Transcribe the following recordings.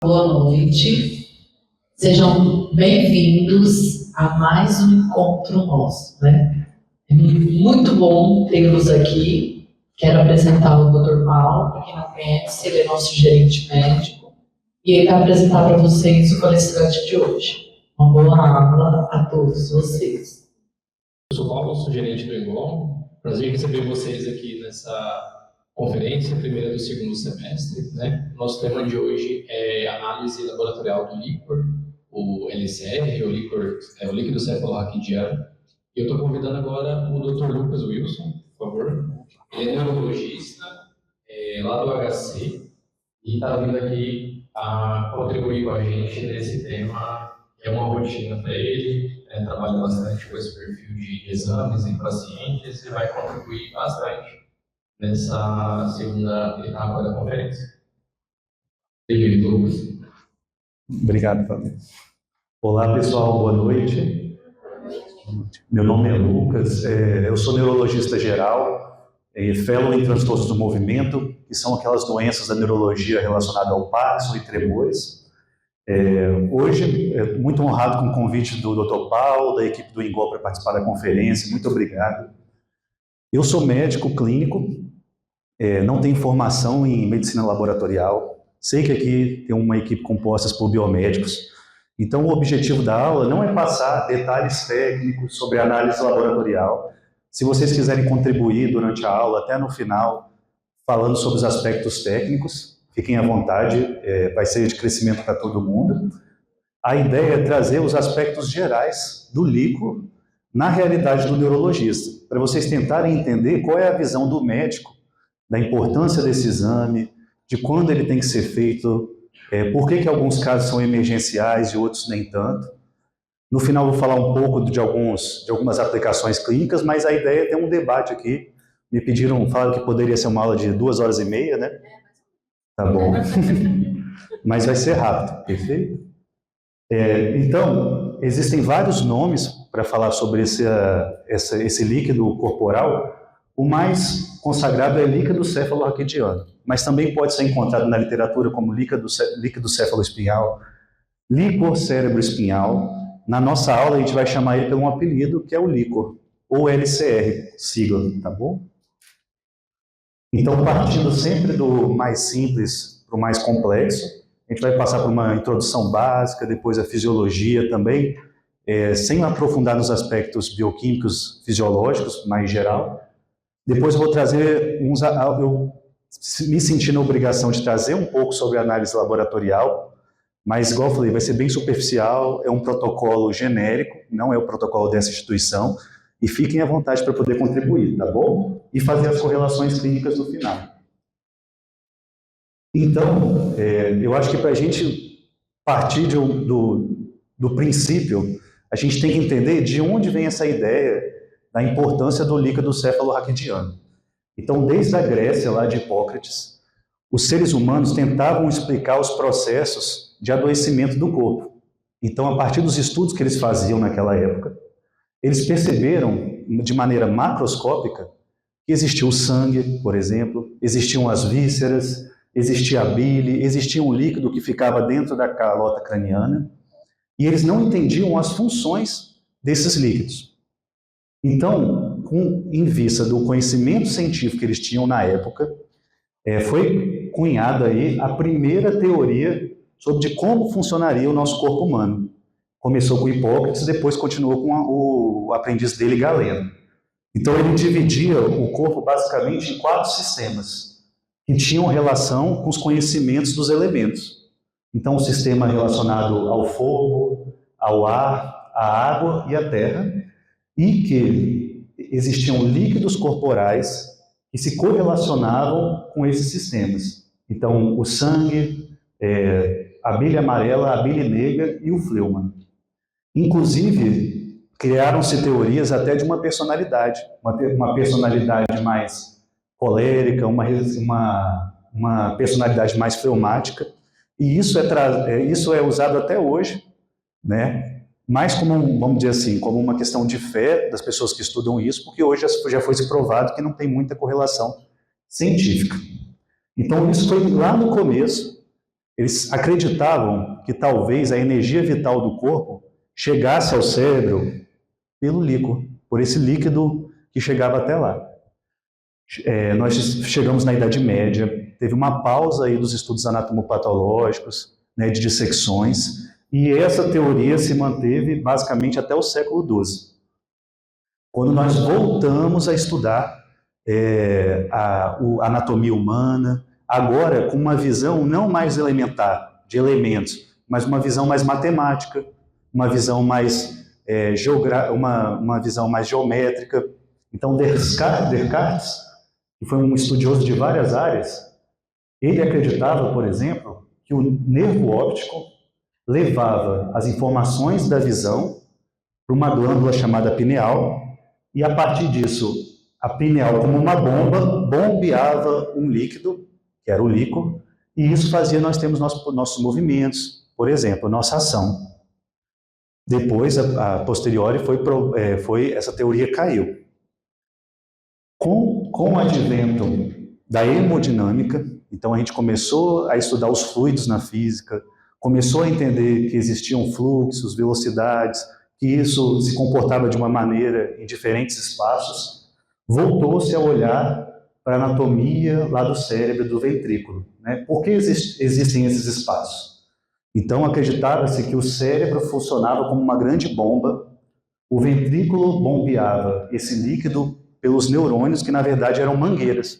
Boa noite, sejam bem-vindos a mais um encontro nosso, né? É muito bom tê-los aqui. Quero apresentar o Dr. Paulo, para quem não conhece, ele é nosso gerente médico, e ele vai apresentar para vocês o palestrante de hoje. Uma boa aula a todos vocês. Eu sou Paulo, sou gerente do EGOL. Prazer em receber vocês aqui nessa conferência, primeira do segundo semestre, né? Nosso tema de hoje é análise laboratorial do líquor, o LCR, o líquido cefalorraquidiano. E eu estou convidando agora o Dr. Lucas Wilson, por favor. Ele é neurologista, lá do HC, e está vindo aqui a contribuir com a gente nesse tema, que é uma rotina para ele, trabalha bastante com esse perfil de exames em pacientes e vai contribuir bastante nessa segunda etapa da conferência. Bem-vindo, Lucas. Obrigado, Fábio. Olá, pessoal, boa noite. Meu nome é Lucas, eu sou neurologista geral, fellow em transtornos do movimento, que são aquelas doenças da neurologia relacionadas ao Parkinson e tremores. Hoje, muito honrado com o convite do Dr. Paulo, da equipe do INGOL para participar da conferência, muito obrigado. Eu sou médico clínico, não tenho formação em medicina laboratorial, sei que aqui tem uma equipe composta por biomédicos, então o objetivo da aula não é passar detalhes técnicos sobre análise laboratorial. Se vocês quiserem contribuir durante a aula, até no final, falando sobre os aspectos técnicos, fiquem à vontade, vai ser de crescimento para todo mundo. A ideia é trazer os aspectos gerais do líquor na realidade do neurologista, para vocês tentarem entender qual é a visão do médico, da importância desse exame, de quando ele tem que ser feito, por que alguns casos são emergenciais e outros nem tanto. No final vou falar um pouco de algumas aplicações clínicas, mas a ideia é ter um debate aqui. Me falaram que poderia ser uma aula de 2h30, né? Tá bom. Mas vai ser rápido, perfeito? Então, existem vários nomes para falar sobre esse líquido corporal. O mais consagrado é líquido cefalorraquidiano, mas também pode ser encontrado na literatura como líquido cefaloespinhal, líquor cérebro-espinhal. Na nossa aula a gente vai chamar ele pelo um apelido que é o líquor, ou LCR, sigla, tá bom? Então, partindo sempre do mais simples para o mais complexo, a gente vai passar por uma introdução básica, depois a fisiologia também, sem aprofundar nos aspectos bioquímicos fisiológicos, mais geral. Depois eu vou trazer eu me senti na obrigação de trazer um pouco sobre análise laboratorial, mas, igual eu falei, vai ser bem superficial, é um protocolo genérico, não é o protocolo dessa instituição, e fiquem à vontade para poder contribuir, tá bom? E fazer as correlações clínicas no final. Então, eu acho que para a gente partir do princípio, a gente tem que entender de onde vem essa ideia da importância do líquido cefalorraquidiano. Então, desde a Grécia, lá de Hipócrates, os seres humanos tentavam explicar os processos de adoecimento do corpo. Então, a partir dos estudos que eles faziam naquela época, eles perceberam, de maneira macroscópica, que existia o sangue, por exemplo, existiam as vísceras, existia a bile, existia um líquido que ficava dentro da calota craniana, e eles não entendiam as funções desses líquidos. Então, em vista do conhecimento científico que eles tinham na época, foi cunhada aí a primeira teoria sobre de como funcionaria o nosso corpo humano. Começou com Hipócrates, depois continuou com o aprendiz dele, Galeno. Então ele dividia o corpo basicamente em 4 sistemas, que tinham relação com os conhecimentos dos elementos. Então o sistema relacionado ao fogo, ao ar, à água e à terra, e que existiam líquidos corporais que se correlacionavam com esses sistemas. Então, o sangue, a bile amarela, a bile negra e o fleuma. Inclusive, criaram-se teorias até de uma personalidade mais colérica, uma personalidade mais fleumática, e isso é usado até hoje, né? Mais como, vamos dizer assim, como uma questão de fé das pessoas que estudam isso, porque hoje já foi se provado que não tem muita correlação científica. Então, isso foi lá no começo, Eles acreditavam que talvez a energia vital do corpo chegasse ao cérebro pelo líquor, por esse líquido que chegava até lá. Nós chegamos na Idade Média, teve uma pausa aí dos estudos anatomopatológicos, né, de dissecções, e essa teoria se manteve basicamente até o século XII. Quando nós voltamos a estudar a anatomia humana, agora com uma visão não mais elementar, de elementos, mas uma visão mais matemática, uma visão mais, uma visão mais geométrica. Então, Descartes, que foi um estudioso de várias áreas, ele acreditava, por exemplo, que o nervo óptico levava as informações da visão para uma glândula chamada pineal, e a partir disso, a pineal, como uma bomba, bombeava um líquido, que era o líquor, e isso fazia nós termos nossos movimentos, por exemplo, nossa ação. Depois, a posteriori, essa teoria caiu. Com o advento da hemodinâmica, então a gente começou a estudar os fluidos na física, começou a entender que existiam fluxos, velocidades, que isso se comportava de uma maneira em diferentes espaços, voltou-se a olhar para a anatomia lá do cérebro, do ventrículo, né? Por que existem esses espaços? Então acreditava-se que o cérebro funcionava como uma grande bomba, o ventrículo bombeava esse líquido pelos neurônios, que na verdade eram mangueiras,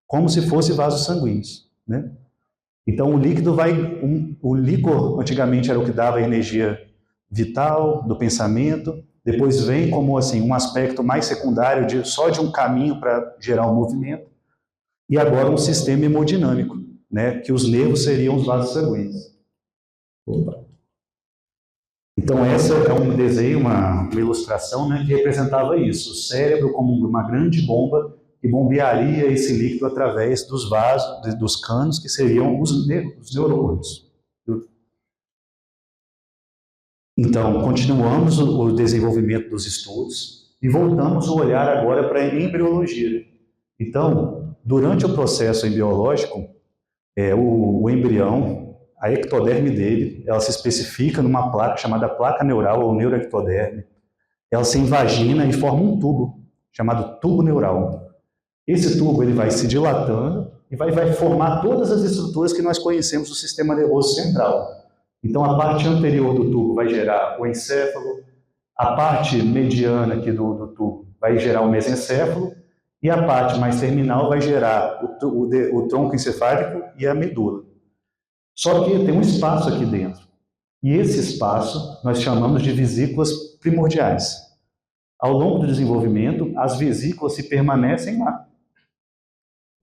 como se fossem vasos sanguíneos, né? Então o líquor antigamente era o que dava a energia vital do pensamento, depois vem como assim um aspecto mais secundário só de um caminho para gerar um movimento, e agora um sistema hemodinâmico, né, que os nervos seriam os vasos sanguíneos. Opa. Então essa é um desenho, uma ilustração, né, que representava isso, o cérebro como uma grande bomba que bombearia esse líquido através dos vasos, dos canos, que seriam os neurônios. Então, continuamos o desenvolvimento dos estudos e voltamos o olhar agora para a embriologia. Então, durante o processo embriológico, o embrião, a ectoderme dele, ela se especifica numa placa chamada placa neural ou neuroectoderme. Ela se invagina e forma um tubo, chamado tubo neural. Esse tubo ele vai se dilatando e vai formar todas as estruturas que nós conhecemos do sistema nervoso central. Então, a parte anterior do tubo vai gerar o encéfalo, a parte mediana aqui do tubo vai gerar o mesencéfalo, e a parte mais terminal vai gerar o tronco encefálico e a medula. Só que tem um espaço aqui dentro, e esse espaço nós chamamos de vesículas primordiais. Ao longo do desenvolvimento, as vesículas se permanecem lá.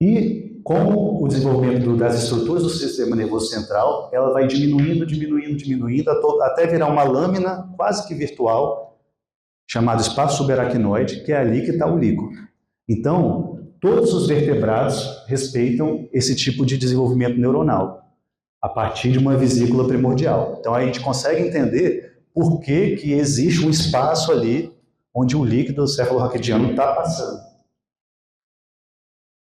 E com o desenvolvimento das estruturas do sistema nervoso central, ela vai diminuindo, até virar uma lâmina quase que virtual, chamada espaço subaracnoide, que é ali que está o líquor. Então, todos os vertebrados respeitam esse tipo de desenvolvimento neuronal, a partir de uma vesícula primordial. Então, a gente consegue entender por que existe um espaço ali onde o líquido cefalorraquidiano está passando.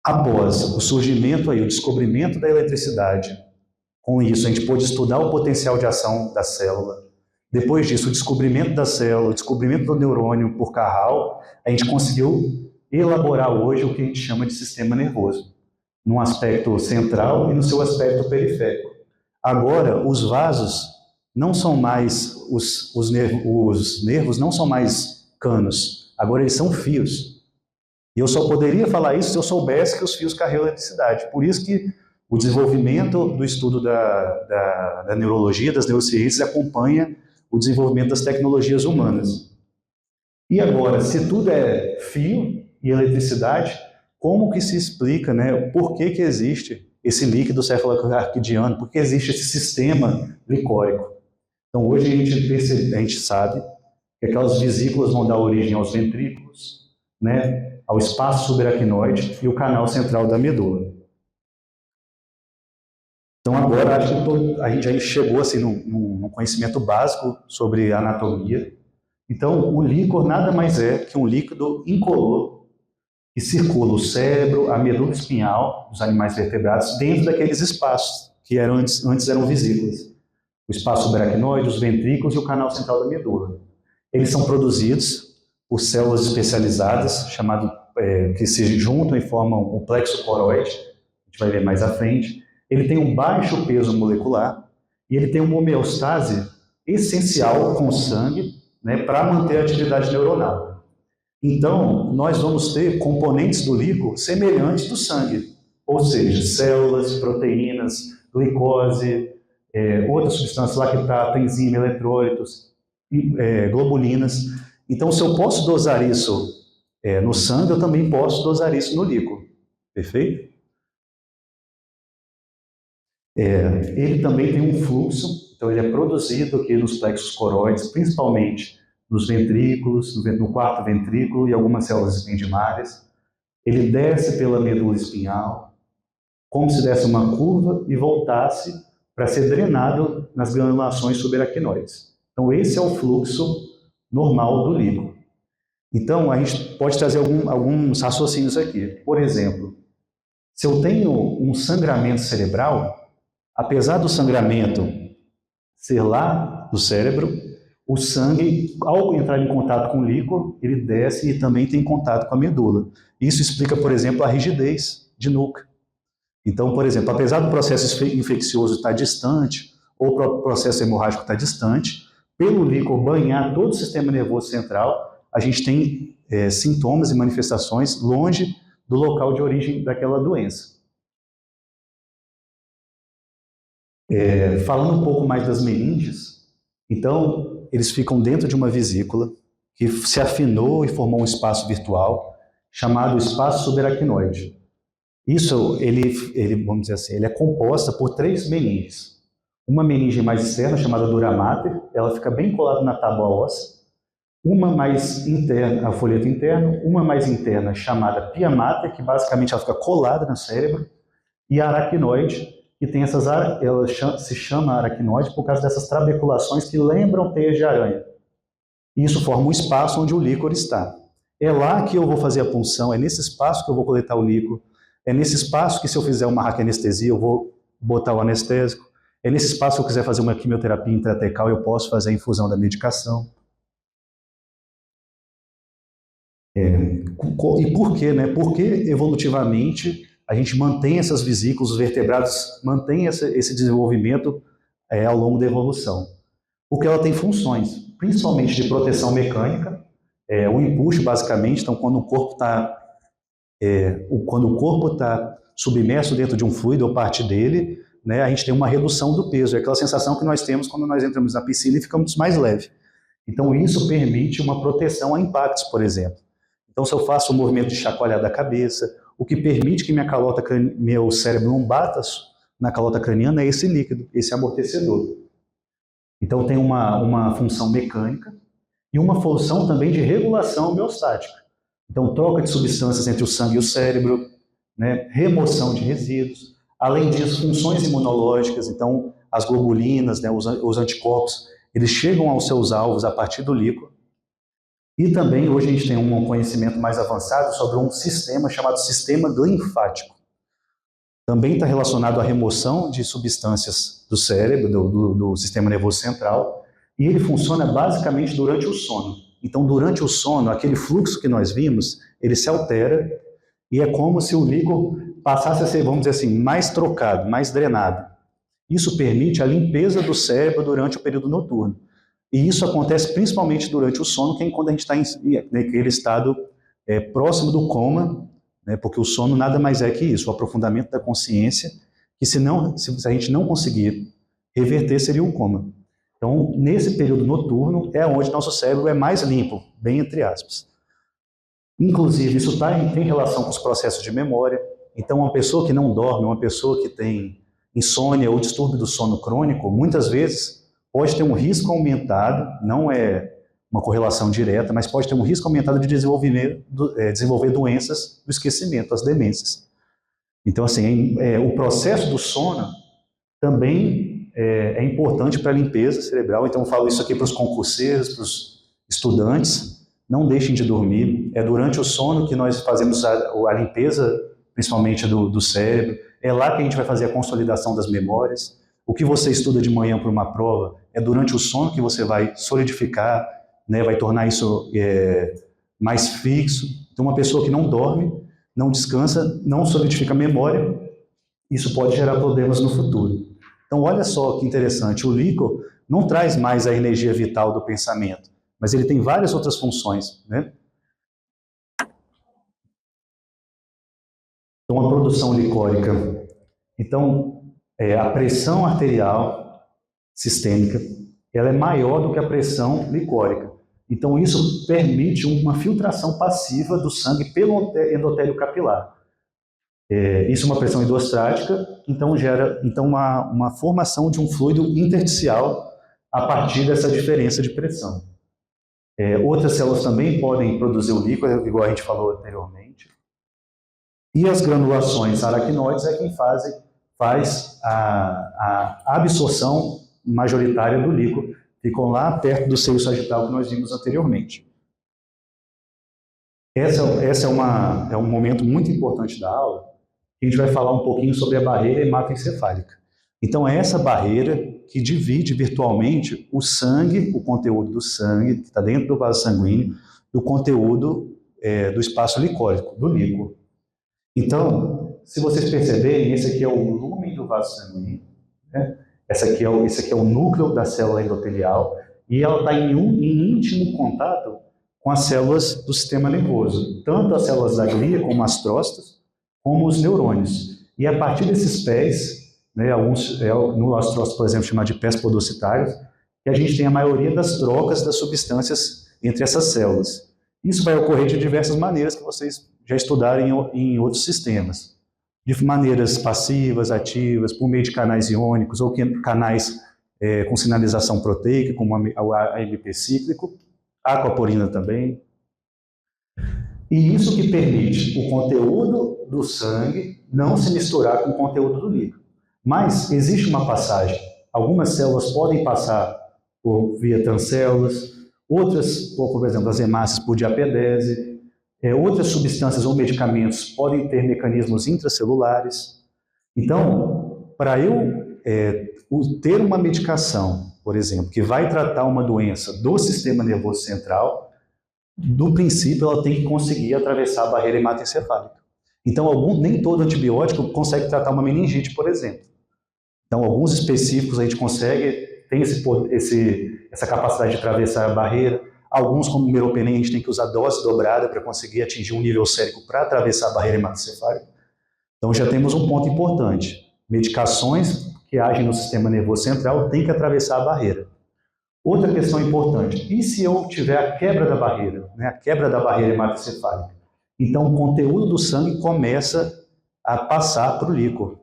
Após o surgimento, o descobrimento da eletricidade, com isso a gente pôde estudar o potencial de ação da célula. Depois disso, o descobrimento da célula, o descobrimento do neurônio por Carral, a gente conseguiu elaborar hoje o que a gente chama de sistema nervoso, num aspecto central e no seu aspecto periférico. Agora, os vasos não são mais, os nervos não são mais canos, agora eles são fios. E eu só poderia falar isso se eu soubesse que os fios carregam eletricidade. Por isso que o desenvolvimento do estudo da neurologia, das neurociências, acompanha o desenvolvimento das tecnologias humanas. E agora, se tudo é fio e eletricidade, como que se explica, né, por que existe esse líquido cefalorraquidiano, por que existe esse sistema glicórico? Então, hoje a gente sabe que aquelas vesículas vão dar origem aos ventrículos, né, ao espaço subaracnoide e o canal central da medula. Então agora acho que a gente já chegou assim, num conhecimento básico sobre anatomia. Então o líquor nada mais é que um líquido incolor que circula o cérebro, a medula espinhal dos animais vertebrados dentro daqueles espaços que antes eram vesículas. O espaço subaracnoide, os ventrículos e o canal central da medula. Eles são produzidos por células especializadas, que se juntam e formam o plexo coroide, a gente vai ver mais à frente. Ele tem um baixo peso molecular e ele tem uma homeostase essencial com o sangue, né, para manter a atividade neuronal. Então, nós vamos ter componentes do líquor semelhantes do sangue, ou seja, células, proteínas, glicose, outras substâncias, lactato, enzima, eletrólitos, globulinas. Então, se eu posso dosar isso no sangue, eu também posso dosar isso no líquor. Perfeito? Ele também tem um fluxo, então ele é produzido aqui nos plexos coroides, principalmente nos ventrículos, no quarto ventrículo e algumas células ependimárias. Ele desce pela medula espinhal, como se desse uma curva e voltasse para ser drenado nas granulações subaracnoides. Então esse é o fluxo normal do líquor. Então a gente pode trazer alguns raciocínios aqui. Por exemplo, se eu tenho um sangramento cerebral, apesar do sangramento ser lá do cérebro, o sangue, ao entrar em contato com o líquor, ele desce e também tem contato com a medula. Isso explica, por exemplo, a rigidez de nuca. Então, por exemplo, apesar do processo infeccioso estar distante, ou o processo hemorrágico estar distante, pelo líquor banhar todo o sistema nervoso central, a gente tem sintomas e manifestações longe do local de origem daquela doença. Falando um pouco mais das meninges, então, eles ficam dentro de uma vesícula que se afinou e formou um espaço virtual chamado espaço subaracnoide. Isso, vamos dizer assim, ele é composta por 3 meninges. Uma meninge mais externa, chamada dura mater, ela fica bem colada na tábua óssea. Uma mais interna, o folheto interno. Uma mais interna, chamada pia mater, que basicamente ela fica colada no cérebro. E a aracnoide, que tem ela se chama aracnoide por causa dessas trabeculações que lembram teias de aranha. Isso forma um espaço onde o líquor está. É lá que eu vou fazer a punção, é nesse espaço que eu vou coletar o líquor, é nesse espaço que, se eu fizer uma raquianestesia, eu vou botar o anestésico, é nesse espaço que eu quiser fazer uma quimioterapia intratecal, eu posso fazer a infusão da medicação. E por quê, né? Porque evolutivamente a gente mantém essas vesículas, os vertebrados mantêm esse desenvolvimento ao longo da evolução. Porque ela tem funções, principalmente de proteção mecânica, o empuxo, basicamente. Então, quando o corpo está submerso dentro de um fluido ou parte dele, né, a gente tem uma redução do peso. É aquela sensação que nós temos quando nós entramos na piscina e ficamos mais leve. Então, isso permite uma proteção a impactos, por exemplo. Então, se eu faço um movimento de chacoalhar da cabeça, o que permite que meu cérebro não bata na calota craniana é esse líquido, esse amortecedor. Então, tem uma função mecânica e uma função também de regulação homeostática. Então, troca de substâncias entre o sangue e o cérebro, né, remoção de resíduos. Além disso, funções imunológicas. Então, as globulinas, né, os anticorpos, eles chegam aos seus alvos a partir do líquor. E também, hoje a gente tem um conhecimento mais avançado sobre um sistema chamado sistema linfático. Também está relacionado à remoção de substâncias do cérebro, do sistema nervoso central, e ele funciona basicamente durante o sono. Então, durante o sono, aquele fluxo que nós vimos, ele se altera, e é como se o líquor passasse a ser, vamos dizer assim, mais trocado, mais drenado. Isso permite a limpeza do cérebro durante o período noturno. E isso acontece principalmente durante o sono, que é quando a gente está naquele estado próximo do coma, né, porque o sono nada mais é que isso, o aprofundamento da consciência, que se a gente não conseguir reverter, seria um coma. Então, nesse período noturno, é onde nosso cérebro é mais limpo, bem entre aspas. Inclusive, isso tem relação com os processos de memória. Então, uma pessoa que não dorme, uma pessoa que tem insônia ou distúrbio do sono crônico, muitas vezes pode ter um risco aumentado, não é uma correlação direta, mas pode ter um risco aumentado de desenvolver doenças do esquecimento, as demências. Então, assim, o processo do sono também é importante para a limpeza cerebral. Então, eu falo isso aqui para os concurseiros, para os estudantes: não deixem de dormir. É durante o sono que nós fazemos a limpeza principalmente do cérebro. É lá que a gente vai fazer a consolidação das memórias. O que você estuda de manhã para uma prova é durante o sono que você vai solidificar, né, vai tornar isso mais fixo. Então, uma pessoa que não dorme, não descansa, não solidifica a memória, isso pode gerar problemas no futuro. Então, olha só que interessante, o líquor não traz mais a energia vital do pensamento, mas ele tem várias outras funções, né? Então, a produção licórica. Então, a pressão arterial sistêmica, ela é maior do que a pressão licórica. Então, isso permite uma filtração passiva do sangue pelo endotélio capilar. Isso é uma pressão hidrostática, então gera uma formação de um fluido intersticial a partir dessa diferença de pressão. Outras células também podem produzir o líquido, igual a gente falou anteriormente. E as granulações aracnoides é quem faz a absorção majoritária do líquido. Ficam lá perto do seio sagital que nós vimos anteriormente. Essa é um momento muito importante da aula. A gente vai falar um pouquinho sobre a barreira hematoencefálica. Então, é essa barreira que divide virtualmente o sangue, o conteúdo do sangue, que está dentro do vaso sanguíneo, do conteúdo do espaço licórico, do líquido. Então, se vocês perceberem, esse aqui é o lumen do vaso sanguíneo, né? Esse aqui é o núcleo da célula endotelial, e ela está em íntimo contato com as células do sistema nervoso, tanto as células da glia, como as trócitos, como os neurônios. E a partir desses pés, né, no astrócito, por exemplo, chamado de pés podocitários, que a gente tem a maioria das trocas das substâncias entre essas células. Isso vai ocorrer de diversas maneiras que vocês já estudaram em outros sistemas. De maneiras passivas, ativas, por meio de canais iônicos ou canais com sinalização proteica, como o AMP cíclico, a aquaporina também. E isso que permite o conteúdo do sangue não se misturar com o conteúdo do líquido. Mas existe uma passagem. Algumas células podem passar via transcélulas, outras, por exemplo, as hemácias por diapedese, outras substâncias ou medicamentos podem ter mecanismos intracelulares. Então, para eu ter uma medicação, por exemplo, que vai tratar uma doença do sistema nervoso central, do princípio ela tem que conseguir atravessar a barreira hematoencefálica. Então, nem todo antibiótico consegue tratar uma meningite, por exemplo. Então, alguns específicos a gente consegue, tem essa capacidade de atravessar a barreira. Alguns, como o meropenem, a gente tem que usar dose dobrada para conseguir atingir um nível sérico para atravessar a barreira hematoencefálica. Então, já temos um ponto importante. Medicações que agem no sistema nervoso central têm que atravessar a barreira. Outra questão importante, e se eu tiver a quebra da barreira, né, a quebra da barreira hematoencefálica? Então, o conteúdo do sangue começa a passar para o líquor.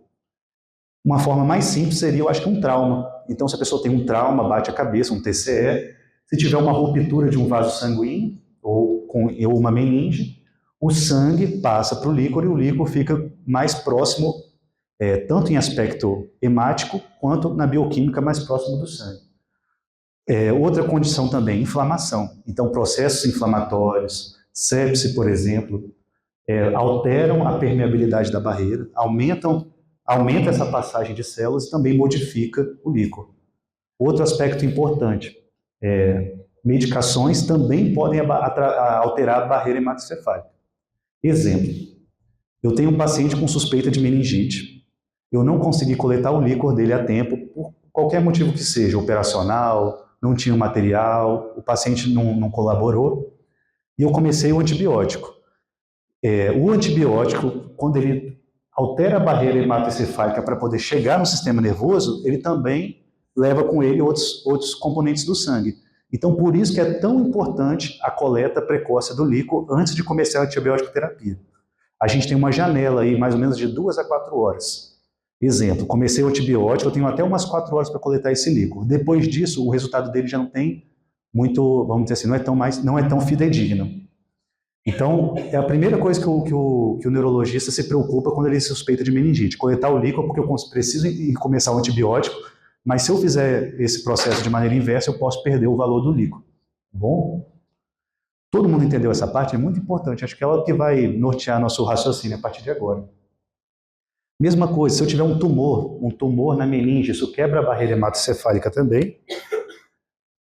Uma forma mais simples seria, eu acho que um trauma. Então, se a pessoa tem um trauma, bate a cabeça, um TCE, se tiver uma ruptura de um vaso sanguíneo ou uma meninge, o sangue passa para o líquor e o líquor fica mais próximo, tanto em aspecto hemático, quanto na bioquímica mais próximo do sangue. Outra condição também, inflamação. Então, processos inflamatórios, sepse, por exemplo, alteram a permeabilidade da barreira, aumenta essa passagem de células e também modifica o líquor. Outro aspecto importante, medicações também podem alterar a barreira hematoencefálica. Exemplo, eu tenho um paciente com suspeita de meningite, eu não consegui coletar o líquor dele a tempo, por qualquer motivo que seja, operacional, não tinha o material, o paciente não colaborou, e eu comecei o antibiótico. O antibiótico, quando ele altera a barreira hematoencefálica para poder chegar no sistema nervoso, ele também leva com ele outros componentes do sangue. Então, por isso que é tão importante a coleta precoce do líquor antes de começar a antibiótico terapia. A gente tem uma janela aí, mais ou menos de 2 a 4 horas. Exemplo, comecei o antibiótico, eu tenho até umas 4 horas para coletar esse líquor. Depois disso, o resultado dele já não tem muito, vamos dizer assim, não é tão fidedigno. Então, é a primeira coisa que o neurologista se preocupa quando ele suspeita de meningite, coletar o líquor, porque eu preciso começar o antibiótico, mas se eu fizer esse processo de maneira inversa, eu posso perder o valor do líquor. Tá bom? Todo mundo entendeu essa parte? É muito importante, acho que é ela que vai nortear nosso raciocínio a partir de agora. Mesma coisa, se eu tiver um tumor na meninge, isso quebra a barreira hematocefálica também,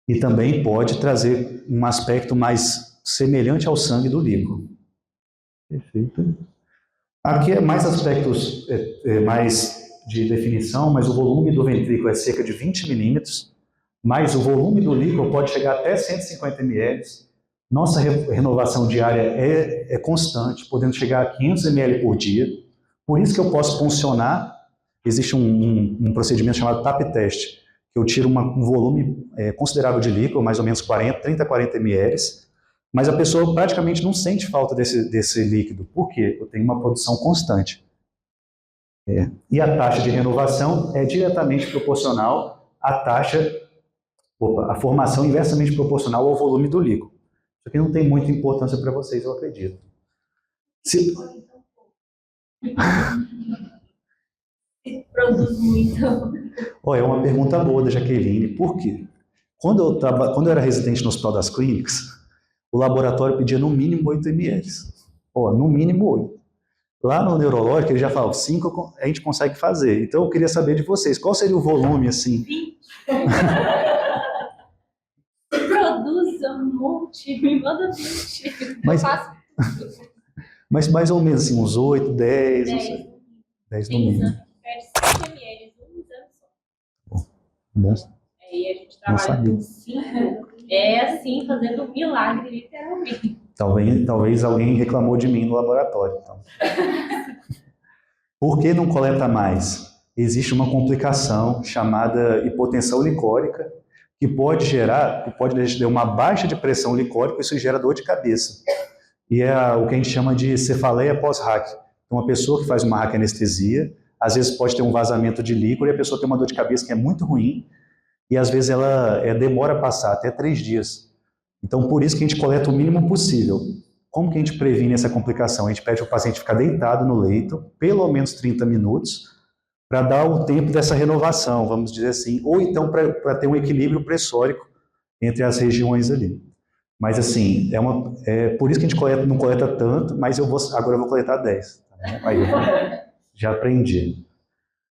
e também pode trazer um aspecto mais semelhante ao sangue do líquido. Perfeito. Aqui é mais aspectos mais de definição, mas o volume do ventrículo é cerca de 20 milímetros, mas o volume do líquido pode chegar até 150 ml. Nossa renovação diária é constante, podendo chegar a 500 ml por dia. Por isso que eu posso funcionar. Existe um procedimento chamado TAP test, que eu tiro um volume considerável de líquido, mais ou menos 30 a 40 ml, mas a pessoa praticamente não sente falta desse líquido. Por quê? Eu tenho uma produção constante. E a taxa de renovação é diretamente proporcional à formação inversamente proporcional ao volume do líquido. Isso aqui não tem muita importância para vocês, eu acredito. Se produz muito. É uma pergunta boa da Jaqueline. Por quê? Quando eu era residente no Hospital das Clínicas, o laboratório pedia no mínimo 8 ml. No mínimo 8. Lá no neurológico, ele já fala, 5 a gente consegue fazer. Então, eu queria saber de vocês, qual seria o volume, assim? 20. Produz um monte, me manda 20. Mas mais ou menos, assim, uns 8, 10, 10 no mínimo. Perde 5 ml, um exame só. Bom. E a gente trabalha com 5. É assim, fazendo um milagre, literalmente. Talvez alguém reclamou de mim no laboratório. Então. Por que não coleta mais? Existe uma complicação chamada hipotensão licórica, que pode gerar uma baixa de pressão licórica, e isso gera dor de cabeça. E é o que a gente chama de cefaleia pós-RAC. Então, uma pessoa que faz uma raquianestesia, às vezes pode ter um vazamento de líquor e a pessoa tem uma dor de cabeça que é muito ruim, e às vezes ela demora a passar, até 3 dias. Então, por isso que a gente coleta o mínimo possível. Como que a gente previne essa complicação? A gente pede para o paciente ficar deitado no leito, pelo menos 30 minutos, para dar o tempo dessa renovação, vamos dizer assim, ou então para ter um equilíbrio pressórico entre as regiões ali. Mas assim, por isso que a gente não coleta tanto, mas agora eu vou coletar 10. Tá? Aí já aprendi.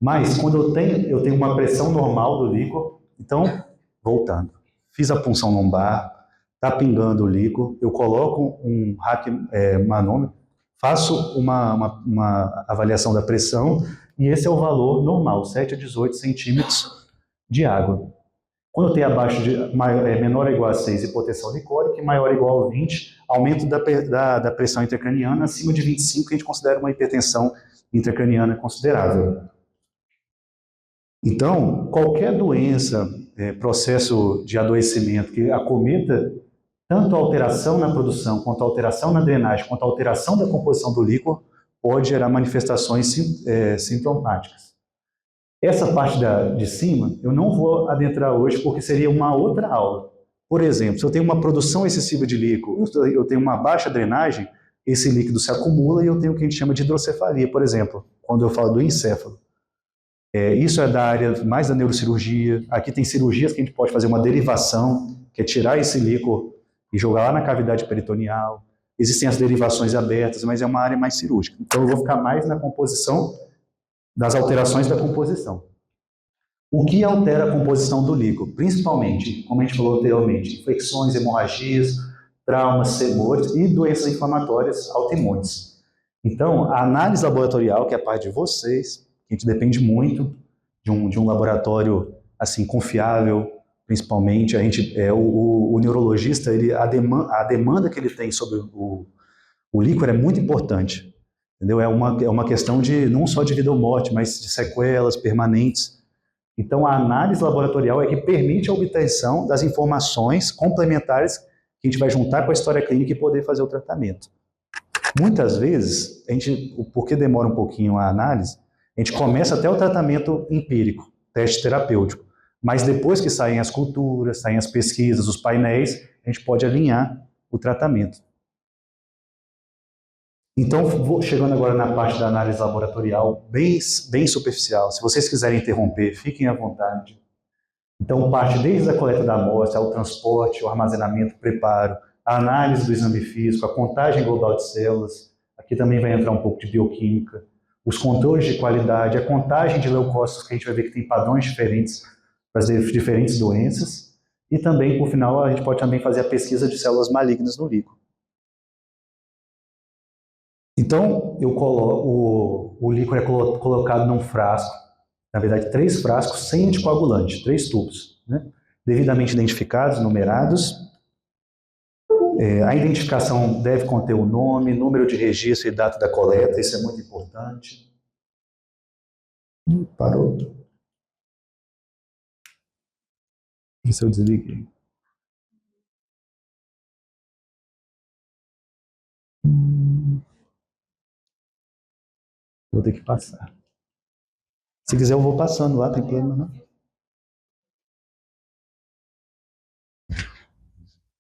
Mas quando eu tenho uma pressão normal do líquor, então, voltando, fiz a punção lombar, está pingando o líquor, eu coloco um manômetro, faço uma avaliação da pressão, e esse é o valor normal, 7 a 18 centímetros de água. Quando tem abaixo menor ou igual a 6, hipotensão licórica, e maior ou igual a 20, aumento da pressão intracraniana, acima de 25, a gente considera uma hipertensão intracraniana considerável. Então, qualquer doença, processo de adoecimento que acometa tanto a alteração na produção, quanto a alteração na drenagem, quanto a alteração da composição do líquor, pode gerar manifestações sintomáticas. Essa parte de cima, eu não vou adentrar hoje, porque seria uma outra aula. Por exemplo, se eu tenho uma produção excessiva de líquido, eu tenho uma baixa drenagem, esse líquido se acumula e eu tenho o que a gente chama de hidrocefalia, por exemplo, quando eu falo do encéfalo. Isso é da área mais da neurocirurgia. Aqui tem cirurgias que a gente pode fazer uma derivação, que é tirar esse líquor e jogar lá na cavidade peritoneal. Existem as derivações abertas, mas é uma área mais cirúrgica. Então eu vou ficar mais na composição, das alterações da composição. O que altera a composição do líquor? Principalmente, como a gente falou anteriormente, infecções, hemorragias, traumas, semores e doenças inflamatórias autoimunes. Então, a análise laboratorial, que é a parte de vocês, que a gente depende muito de um laboratório assim confiável, principalmente o neurologista, a demanda que ele tem sobre o líquor é muito importante, entendeu? É uma questão não só de vida ou morte, mas de sequelas permanentes. Então, a análise laboratorial é que permite a obtenção das informações complementares que a gente vai juntar com a história clínica e poder fazer o tratamento. Muitas vezes, porque demora um pouquinho a análise, a gente começa até o tratamento empírico, teste terapêutico. Mas depois que saem as culturas, saem as pesquisas, os painéis, a gente pode alinhar o tratamento. Então, chegando agora na parte da análise laboratorial, bem superficial. Se vocês quiserem interromper, fiquem à vontade. Então, parte desde a coleta da amostra, ao transporte, o armazenamento, o preparo, a análise do exame físico, a contagem global de células. Aqui também vai entrar um pouco de bioquímica. os controles de qualidade, a contagem de leucócitos, que a gente vai ver que tem padrões diferentes para as diferentes doenças, e também, por final, a gente pode também fazer a pesquisa de células malignas no líquido. Então, o líquido é colocado num frasco, na verdade 3 frascos sem anticoagulante, 3 tubos, né? Devidamente identificados, numerados. A identificação deve conter o nome, número de registro e data da coleta, isso é muito importante. Parou. Isso eu desliguei. Vou ter que passar. Se quiser eu vou passando lá, tem problema não?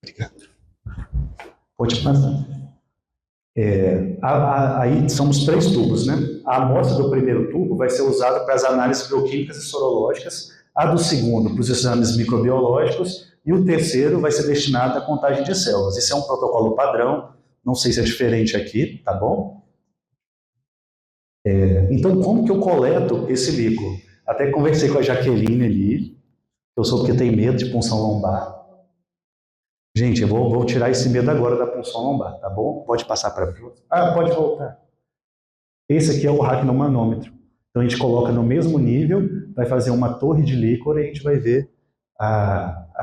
Obrigado. Pode passar. Aí somos 3 tubos, né? A amostra do primeiro tubo vai ser usada para as análises bioquímicas e sorológicas, a do segundo para os exames microbiológicos, e o terceiro vai ser destinado à contagem de células. Isso é um protocolo padrão, não sei se é diferente aqui, tá bom? Então, como que eu coleto esse líquido? Até conversei com a Jaqueline ali, eu soube que tem medo de punção lombar. Gente, eu vou tirar esse medo agora da punção lombar, tá bom? Pode passar para mim. Pode voltar. Esse aqui é o raquinomanômetro. Então, a gente coloca no mesmo nível, vai fazer uma torre de líquor e a gente vai ver a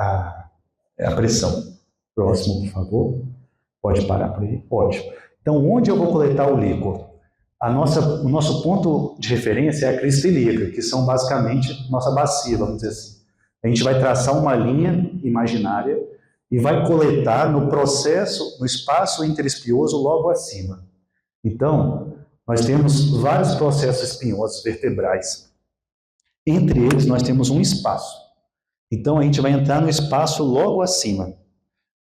pressão. Próximo, por favor. Pode parar por aí? Pode. Então, onde eu vou coletar o líquor? O nosso ponto de referência é a crista ilíaca, que são basicamente nossa bacia, vamos dizer assim. A gente vai traçar uma linha imaginária e vai coletar no processo, no espaço interespinhoso logo acima. Então, nós temos vários processos espinhosos vertebrais. Entre eles, nós temos um espaço. Então, a gente vai entrar no espaço logo acima.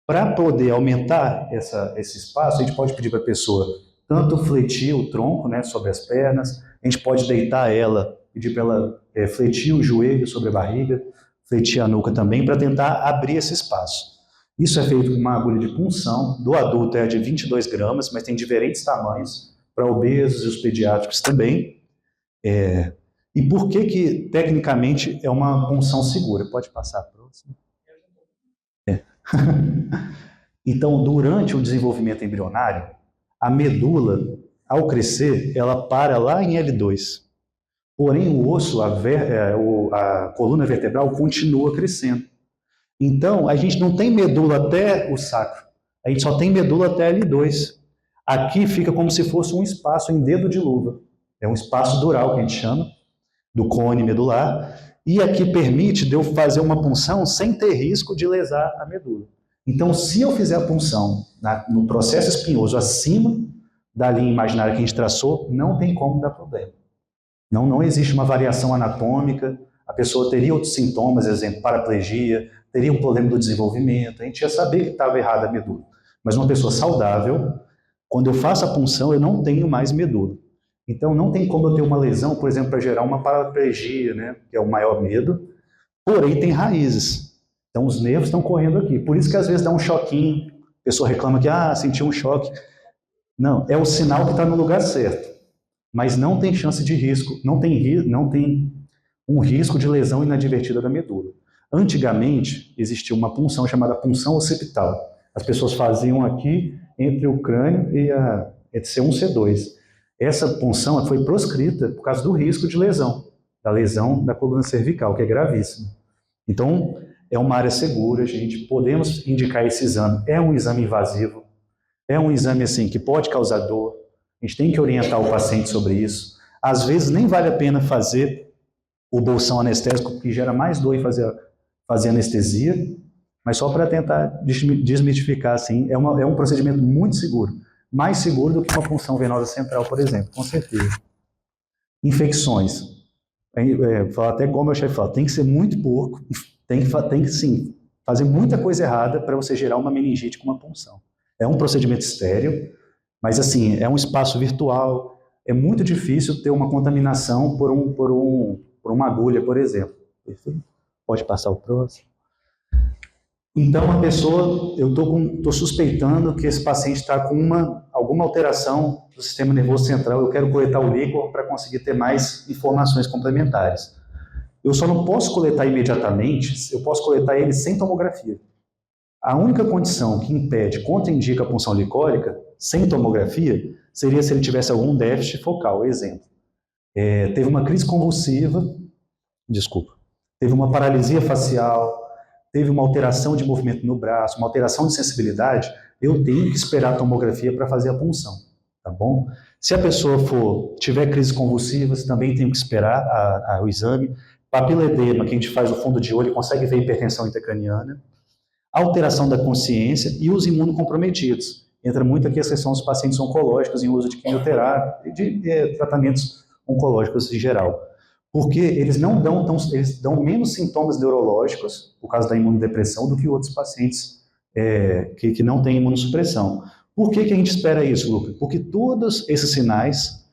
Para poder aumentar esse espaço, a gente pode pedir para a pessoa tanto fletir o tronco, né, sobre as pernas, a gente pode deitar ela, pedir para ela fletir o joelho sobre a barriga, fletir a nuca também, para tentar abrir esse espaço. Isso é feito com uma agulha de punção, do adulto é de 22 gramas, mas tem diferentes tamanhos, para obesos e os pediátricos também. E por que tecnicamente é uma punção segura? Pode passar a próxima. Então, durante o desenvolvimento embrionário, a medula, ao crescer, ela para lá em L2. Porém, o osso, a coluna vertebral, continua crescendo. Então, a gente não tem medula até o sacro, a gente só tem medula até L2. Aqui fica como se fosse um espaço em dedo de luva. É um espaço dural que a gente chama, do cone medular, e aqui permite de eu fazer uma punção sem ter risco de lesar a medula. Então, se eu fizer a punção no processo espinhoso acima da linha imaginária que a gente traçou, não tem como dar problema. Não existe uma variação anatômica, a pessoa teria outros sintomas, exemplo, paraplegia, teria um problema do desenvolvimento, a gente ia saber que estava errada a medula. Mas uma pessoa saudável, quando eu faço a punção, eu não tenho mais medula. Então, não tem como eu ter uma lesão, por exemplo, para gerar uma paraplegia, né, que é o maior medo, porém tem raízes. Então, os nervos estão correndo aqui. Por isso que às vezes dá um choquinho, a pessoa reclama que, sentiu um choque. Não, é o sinal que está no lugar certo. Mas não tem chance de risco, não tem um risco de lesão inadvertida da medula. Antigamente, existia uma punção chamada punção occipital. As pessoas faziam aqui entre o crânio e a C1, C2. Essa punção foi proscrita por causa do risco de lesão, da lesão da coluna cervical, que é gravíssima. Então, é uma área segura, gente. Podemos indicar esse exame. É um exame invasivo. É um exame assim que pode causar dor. A gente tem que orientar o paciente sobre isso. Às vezes nem vale a pena fazer o bolsão anestésico, porque gera mais dor em fazer anestesia, mas só para tentar desmitificar, assim, é um procedimento muito seguro. Mais seguro do que uma punção venosa central, por exemplo, com certeza. Infecções. Até como meu chefe fala, tem que ser muito porco, tem que sim, fazer muita coisa errada para você gerar uma meningite com uma punção. É um procedimento estéril, mas assim, é um espaço virtual, é muito difícil ter uma contaminação por uma agulha, por exemplo. Pode passar o próximo. Então, a pessoa, eu estou suspeitando que esse paciente está com alguma alteração do sistema nervoso central, eu quero coletar o líquor para conseguir ter mais informações complementares. Eu só não posso coletar imediatamente, eu posso coletar ele sem tomografia. A única condição que impede, contraindica a punção licórica, sem tomografia, seria se ele tivesse algum déficit focal. Exemplo, teve uma crise convulsiva, teve uma paralisia facial, teve uma alteração de movimento no braço, uma alteração de sensibilidade, eu tenho que esperar a tomografia para fazer a punção, tá bom? Se a pessoa tiver crises convulsivas, também tenho que esperar o exame. Papiledema, que a gente faz o fundo de olho e consegue ver hipertensão intracraniana. Alteração da consciência e os imunocomprometidos. Entra muito aqui a questão dos pacientes oncológicos em uso de quimioterapia e de tratamentos oncológicos em geral. Porque eles eles dão menos sintomas neurológicos, por causa da imunodepressão, do que outros pacientes que não têm imunossupressão. Por que a gente espera isso, Luca? Porque todos esses sinais,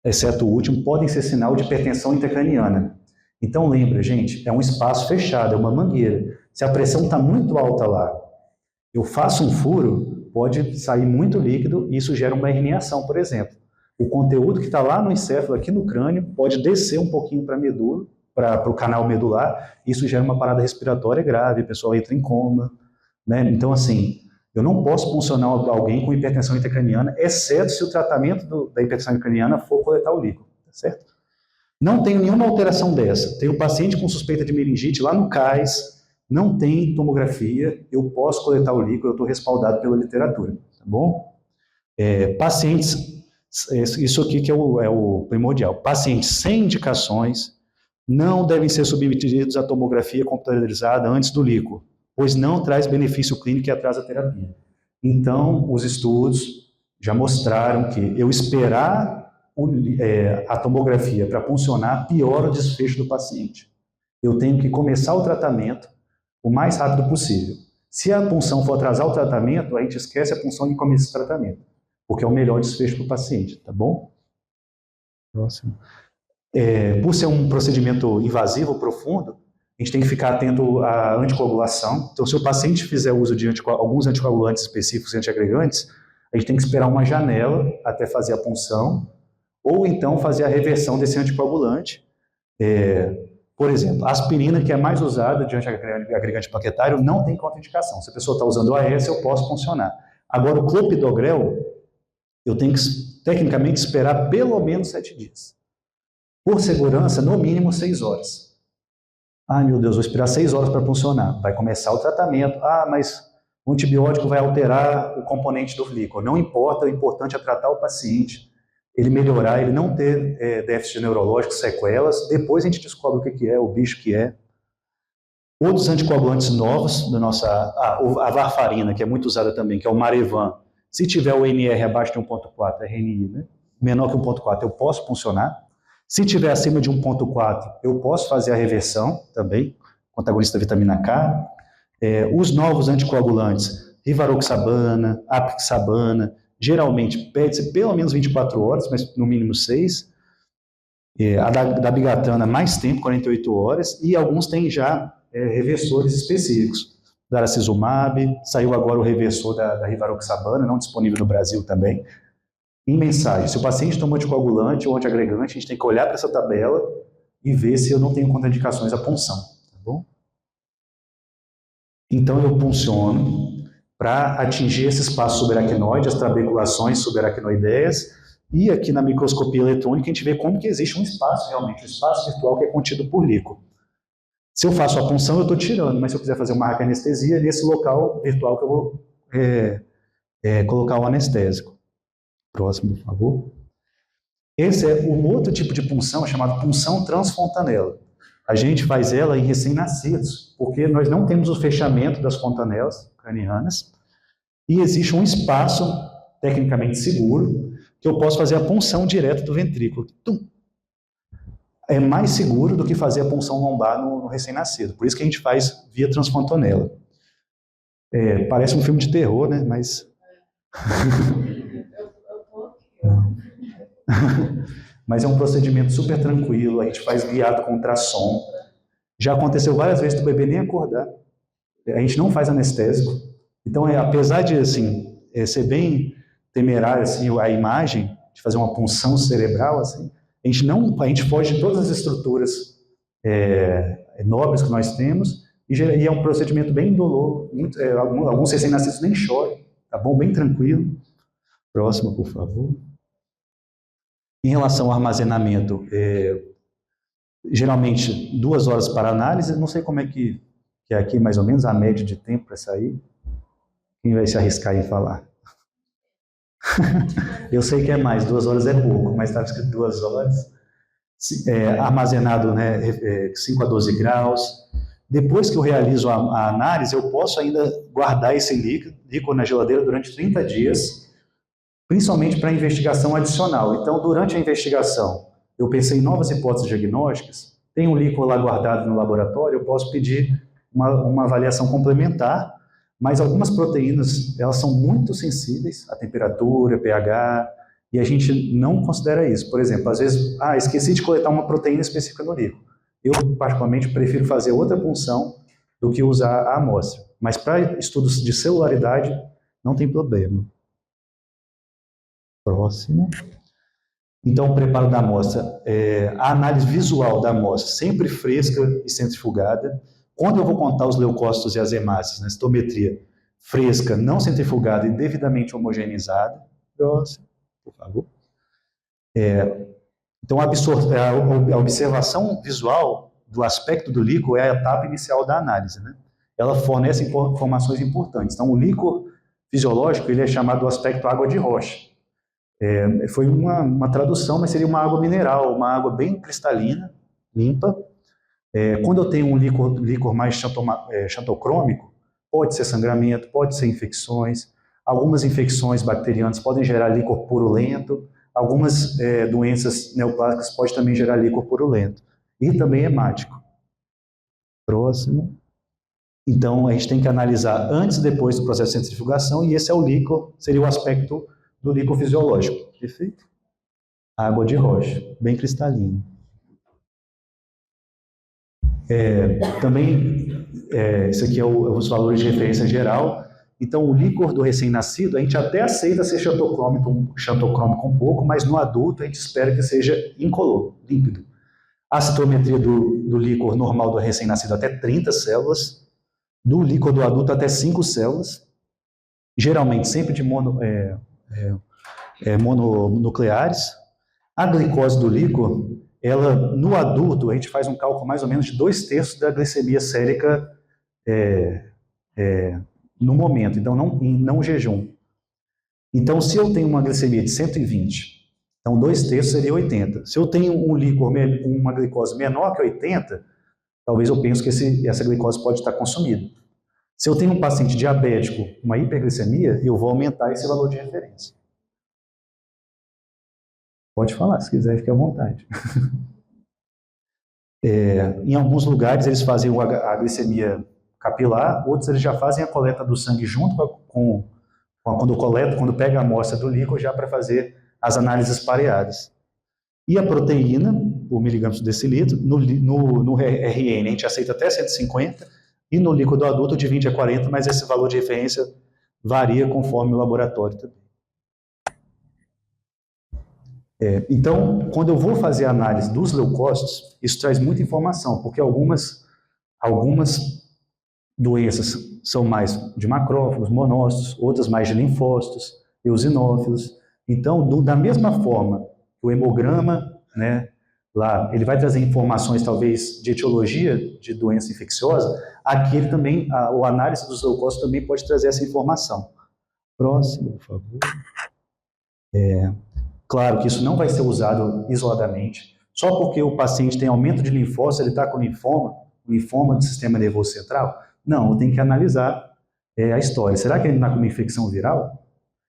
exceto o último, podem ser sinal de hipertensão intracraniana. Então lembra, gente, é um espaço fechado, é uma mangueira. Se a pressão está muito alta lá, eu faço um furo, pode sair muito líquido e isso gera uma herniação, por exemplo. O conteúdo que está lá no encéfalo, aqui no crânio, pode descer um pouquinho para a medula, para o canal medular, isso gera uma parada respiratória grave, a pessoa entra em coma, né? Então, assim, eu não posso puncionar alguém com hipertensão intracraniana, exceto se o tratamento da hipertensão intracraniana for coletar o líquido, tá certo? Não tenho nenhuma alteração dessa. Tenho paciente com suspeita de meningite lá no CAIS, não tem tomografia, eu posso coletar o líquido, eu estou respaldado pela literatura, tá bom? Pacientes, isso aqui que é o primordial, pacientes sem indicações não devem ser submetidos à tomografia computadorizada antes do líquido, pois não traz benefício clínico e atrasa a terapia. Então, os estudos já mostraram que eu esperar a tomografia para puncionar piora o desfecho do paciente. Eu tenho que começar o tratamento o mais rápido possível. Se a punção for atrasar o tratamento, a gente esquece a punção e começa o tratamento, porque é o melhor desfecho para o paciente, tá bom? Próximo. Por ser um procedimento invasivo, profundo, a gente tem que ficar atento à anticoagulação. Então, se o paciente fizer uso de alguns anticoagulantes específicos e antiagregantes, a gente tem que esperar uma janela até fazer a punção, ou então fazer a reversão desse anticoagulante. Por exemplo, a aspirina, que é mais usada de antiagregante plaquetário, não tem contraindicação. Se a pessoa está usando AS, eu posso funcionar. Agora, o clopidogrel, eu tenho que, tecnicamente, esperar pelo menos 7 dias. Por segurança, no mínimo 6 horas. Ai, meu Deus, vou esperar 6 horas para funcionar. Vai começar o tratamento. Ah, mas o antibiótico vai alterar o componente do líquido. Não importa, o importante é tratar o paciente, ele melhorar, ele não ter déficit neurológico, sequelas. Depois a gente descobre o que é, o bicho que é. Outros anticoagulantes novos, a varfarina, que é muito usada também, que é o Marevan. Se tiver o NR abaixo de 1.4, RNI, né? Menor que 1.4, eu posso funcionar. Se tiver acima de 1.4, eu posso fazer a reversão também, com antagonista da vitamina K. Os novos anticoagulantes, rivaroxabana, apixabana, geralmente pede-se pelo menos 24 horas, mas no mínimo 6. A dabigatana mais tempo, 48 horas, e alguns têm já reversores específicos. Daracizumab, saiu agora o reversor da rivaroxabana, não disponível no Brasil também. Em mensagem, se o paciente toma anticoagulante ou antiagregante, a gente tem que olhar para essa tabela e ver se eu não tenho contraindicações à punção, tá bom? Então eu punciono para atingir esse espaço subaracnoide, as trabeculações subaracnoideias, e aqui na microscopia eletrônica a gente vê como que existe um espaço realmente, um espaço virtual que é contido por líquido. Se eu faço a punção, eu estou tirando, mas se eu quiser fazer uma raquianestesia, é nesse local virtual que eu vou colocar o anestésico. Próximo, por favor. Esse é um outro tipo de punção, chamado punção transfontanela. A gente faz ela em recém-nascidos, porque nós não temos o fechamento das fontanelas cranianas e existe um espaço tecnicamente seguro que eu posso fazer a punção direto do ventrículo. Tum. É mais seguro do que fazer a punção lombar no recém-nascido. Por isso que a gente faz via transfontanela. Parece um filme de terror, né? Mas... Mas é um procedimento super tranquilo, a gente faz guiado com ultrassom. Já aconteceu várias vezes do bebê nem acordar. A gente não faz anestésico. Então, apesar de assim, ser bem temerária, assim, a imagem, de fazer uma punção cerebral, assim, a gente foge de todas as estruturas nobres que nós temos, e é um procedimento bem indolor, alguns recém-nascidos nem choram, tá bom? Bem tranquilo. Próximo, por favor. Em relação ao armazenamento, geralmente 2 horas para análise, não sei como é que é aqui mais ou menos a média de tempo para sair. Quem vai se arriscar em falar? Eu sei que é mais, 2 horas é pouco, mas estava escrito 2 horas. Armazenado, né, 5 a 12 graus. Depois que eu realizo a análise, eu posso ainda guardar esse líquido na geladeira durante 30 dias, principalmente para investigação adicional. Então, durante a investigação, eu pensei em novas hipóteses diagnósticas, tem um líquido lá guardado no laboratório, eu posso pedir uma avaliação complementar, mas algumas proteínas, elas são muito sensíveis à temperatura, pH, e a gente não considera isso. Por exemplo, às vezes, esqueci de coletar uma proteína específica no líquido. Eu, particularmente, prefiro fazer outra punção do que usar a amostra. Mas para estudos de celularidade, não tem problema. Próximo. Então, o preparo da amostra. A análise visual da amostra, sempre fresca e centrifugada. Quando eu vou contar os leucócitos e as hemácias na citometria, fresca, não centrifugada e devidamente homogeneizada. Próximo, por favor. Então, a observação visual do aspecto do líquor é a etapa inicial da análise, né? Ela fornece informações importantes. Então, o líquor fisiológico ele é chamado do aspecto água de rocha. Foi uma tradução, mas seria uma água mineral, uma água bem cristalina, limpa. Quando eu tenho um líquor mais xantocrômico, pode ser sangramento, pode ser infecções. Algumas infecções bacterianas podem gerar líquor purulento. Algumas doenças neoplásicas podem também gerar líquor purulento. E também hemático. Próximo. Então, a gente tem que analisar antes e depois do processo de centrifugação, e esse é o líquor, seria o aspecto do líquor fisiológico. Perfeito? Água de rocha, bem cristalina. Também, isso aqui é os valores de referência geral. Então, o líquor do recém-nascido, a gente até aceita ser xantocrômico um pouco, mas no adulto a gente espera que seja incolor, límpido. A citometria do líquor normal do recém-nascido até 30 células, do líquor do adulto até 5 células, geralmente sempre de mononucleares. A glicose do líquor, ela, no adulto, a gente faz um cálculo mais ou menos de 2/3 da glicemia sérica no momento, então não jejum. Então, se eu tenho uma glicemia de 120, então 2/3 seria 80. Se eu tenho um líquor, uma glicose menor que 80, talvez eu pense que essa glicose pode estar consumida. Se eu tenho um paciente diabético, uma hiperglicemia, eu vou aumentar esse valor de referência. Pode falar, se quiser, fique à vontade. Em alguns lugares eles fazem a glicemia capilar, outros eles já fazem a coleta do sangue junto quando pega a amostra do líquor já para fazer as análises pareadas. E a proteína, por miligramas por decilitro, no RN a gente aceita até 150, e no líquido adulto de 20 a 40, mas esse valor de referência varia conforme o laboratório também. Então, quando eu vou fazer a análise dos leucócitos, isso traz muita informação, porque algumas doenças são mais de macrófagos, monócitos, outras mais de linfócitos, eosinófilos. Então, da mesma forma, o hemograma, né, lá, ele vai trazer informações, talvez, de etiologia de doença infecciosa, aqui ele também, a análise dos leucócitos também pode trazer essa informação. Próximo, por favor. Claro que isso não vai ser usado isoladamente. Só porque o paciente tem aumento de linfócito, ele está com linfoma do sistema nervoso central? Não, eu tenho que analisar a história. Será que ele não está com uma infecção viral?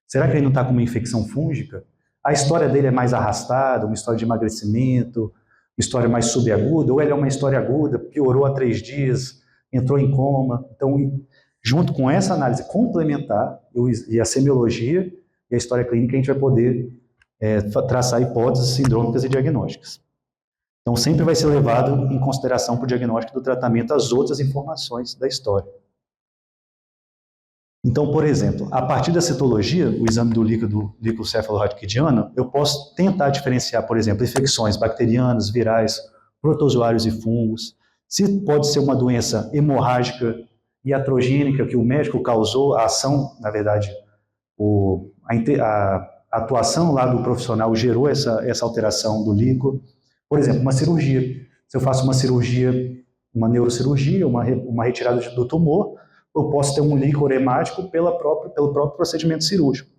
Será que ele não está com uma infecção fúngica? A história dele é mais arrastada, uma história de emagrecimento, uma história mais subaguda, ou ele é uma história aguda, piorou há 3 dias, entrou em coma. Então, junto com essa análise complementar, e a semiologia e a história clínica, a gente vai poder traçar hipóteses sindrômicas e diagnósticas. Então, sempre vai ser levado em consideração para o diagnóstico do tratamento as outras informações da história. Então, por exemplo, a partir da citologia, o exame do líquido cefalorraquidiano, eu posso tentar diferenciar, por exemplo, infecções bacterianas, virais, protozoários e fungos. Se pode ser uma doença hemorrágica iatrogênica que o médico causou, a ação, na verdade, a atuação lá do profissional gerou essa alteração do líquido. Por exemplo, uma cirurgia. Se eu faço uma cirurgia, uma neurocirurgia, uma retirada do tumor, eu posso ter um líquor hemático pelo próprio procedimento cirúrgico.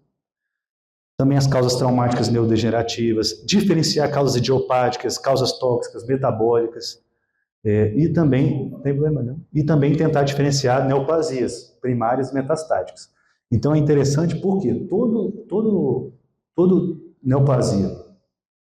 Também as causas traumáticas neurodegenerativas, diferenciar causas idiopáticas, causas tóxicas, metabólicas, e também, não tem problema não, e também tentar diferenciar neoplasias primárias e metastáticas. Então é interessante porque todo neoplasia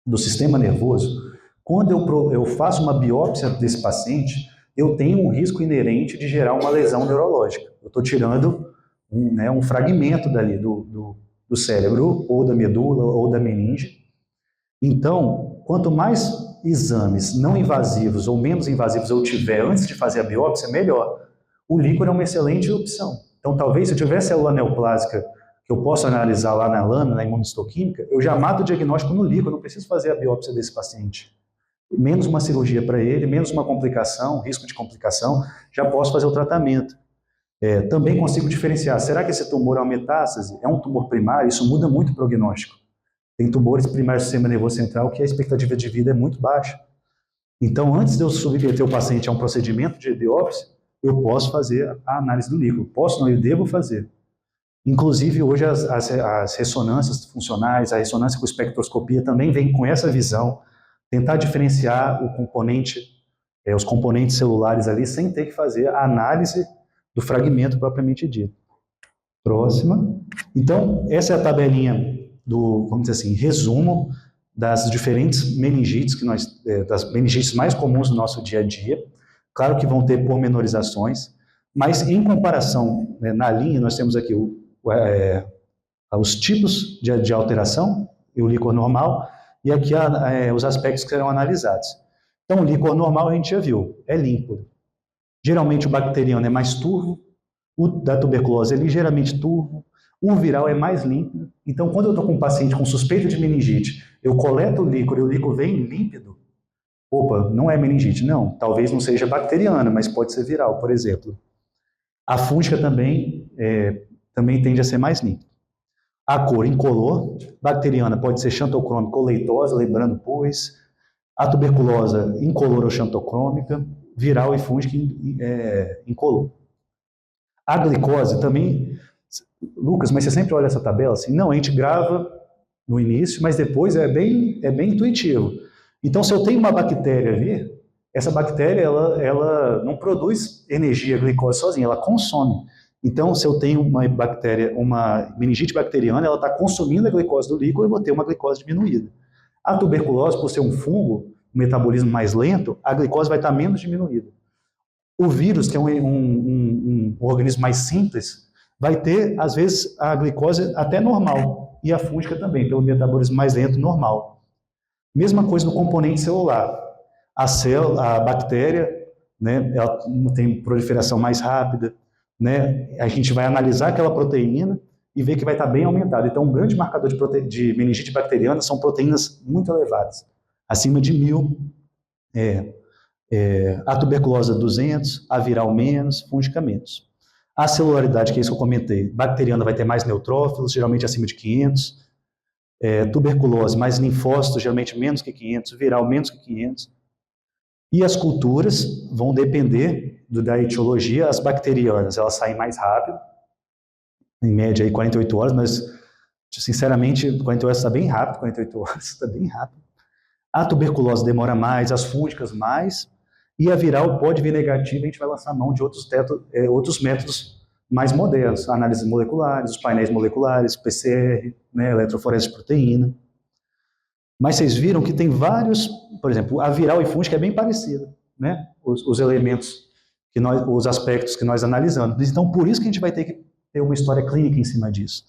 do sistema nervoso, quando eu faço uma biópsia desse paciente, eu tenho um risco inerente de gerar uma lesão neurológica. Eu estou tirando um fragmento dali do cérebro, ou da medula, ou da meninge. Então, quanto mais exames não invasivos ou menos invasivos eu tiver antes de fazer a biópsia, melhor. O líquor é uma excelente opção. Então, talvez, se eu tiver célula neoplásica que eu possa analisar lá na lâmina, na imunohistoquímica, eu já mato o diagnóstico no líquor, eu não preciso fazer a biópsia desse paciente. Menos uma cirurgia para ele, menos uma complicação, risco de complicação, já posso fazer o tratamento. Também consigo diferenciar, será que esse tumor é uma metástase? É um tumor primário? Isso muda muito o prognóstico. Tem tumores primários do sistema nervoso central que a expectativa de vida é muito baixa. Então, antes de eu submeter o paciente a um procedimento de biópsia, eu posso fazer a análise do líquido. Posso, não, eu devo fazer. Inclusive, hoje as ressonâncias funcionais, a ressonância com espectroscopia também vem com essa visão, tentar diferenciar os componentes celulares ali, sem ter que fazer a análise do fragmento propriamente dito. Próxima. Então, essa é a tabelinha vamos dizer assim, resumo das diferentes meningites, das meningites mais comuns no nosso dia a dia. Claro que vão ter pormenorizações, mas em comparação, né, na linha, nós temos aqui os tipos de alteração, e o líquor normal, e aqui os aspectos que serão analisados. Então, o líquor normal a gente já viu, é límpido. Geralmente o bacteriano é mais turvo, o da tuberculose é ligeiramente turvo, o viral é mais límpido. Então, quando eu estou com um paciente com suspeita de meningite, eu coleto o líquor e o líquor vem límpido, opa, não é meningite, não. Talvez não seja bacteriana, mas pode ser viral, por exemplo. A fúngica também tende a ser mais límpida. A cor incolor, bacteriana pode ser xantocrômica ou leitosa, lembrando pus. A tuberculose incolor ou xantocrômica, viral e fúngica incolor. A glicose também, Lucas, mas você sempre olha essa tabela assim? Não, a gente grava no início, mas depois é bem intuitivo. Então, se eu tenho uma bactéria ali, essa bactéria ela não produz energia glicose sozinha, ela consome. Então, se eu tenho uma meningite bacteriana, ela está consumindo a glicose do líquido, eu vou ter uma glicose diminuída. A tuberculose, por ser um fungo, um metabolismo mais lento, a glicose vai estar menos diminuída. O vírus, que é um organismo mais simples, vai ter, às vezes, a glicose até normal, e a fúngica também, pelo metabolismo mais lento, normal. Mesma coisa no componente celular. A bactéria, né, ela tem proliferação mais rápida, né, a gente vai analisar aquela proteína e ver que vai estar bem aumentada. Então, um grande marcador de meningite bacteriana são proteínas muito elevadas, acima de 1000. A tuberculose 200, a viral menos, fúngica menos. A celularidade, que é isso que eu comentei, bacteriana vai ter mais neutrófilos, geralmente acima de 500. Tuberculose, mais linfócitos, geralmente menos que 500, viral menos que 500. E as culturas vão depender da etiologia. As bacterianas, elas saem mais rápido, em média aí 48 horas, mas sinceramente 48 horas está bem rápido, 48 horas está bem rápido. A tuberculose demora mais, as fúngicas mais, e a viral pode vir negativa, a gente vai lançar mão de outros métodos mais modernos, análises moleculares, os painéis moleculares, PCR, né, eletroforese de proteína. Mas vocês viram que tem vários, por exemplo, a viral e fúngica é bem parecida, né? Os elementos, os aspectos que nós analisamos. Então, por isso que a gente vai ter que ter uma história clínica em cima disso.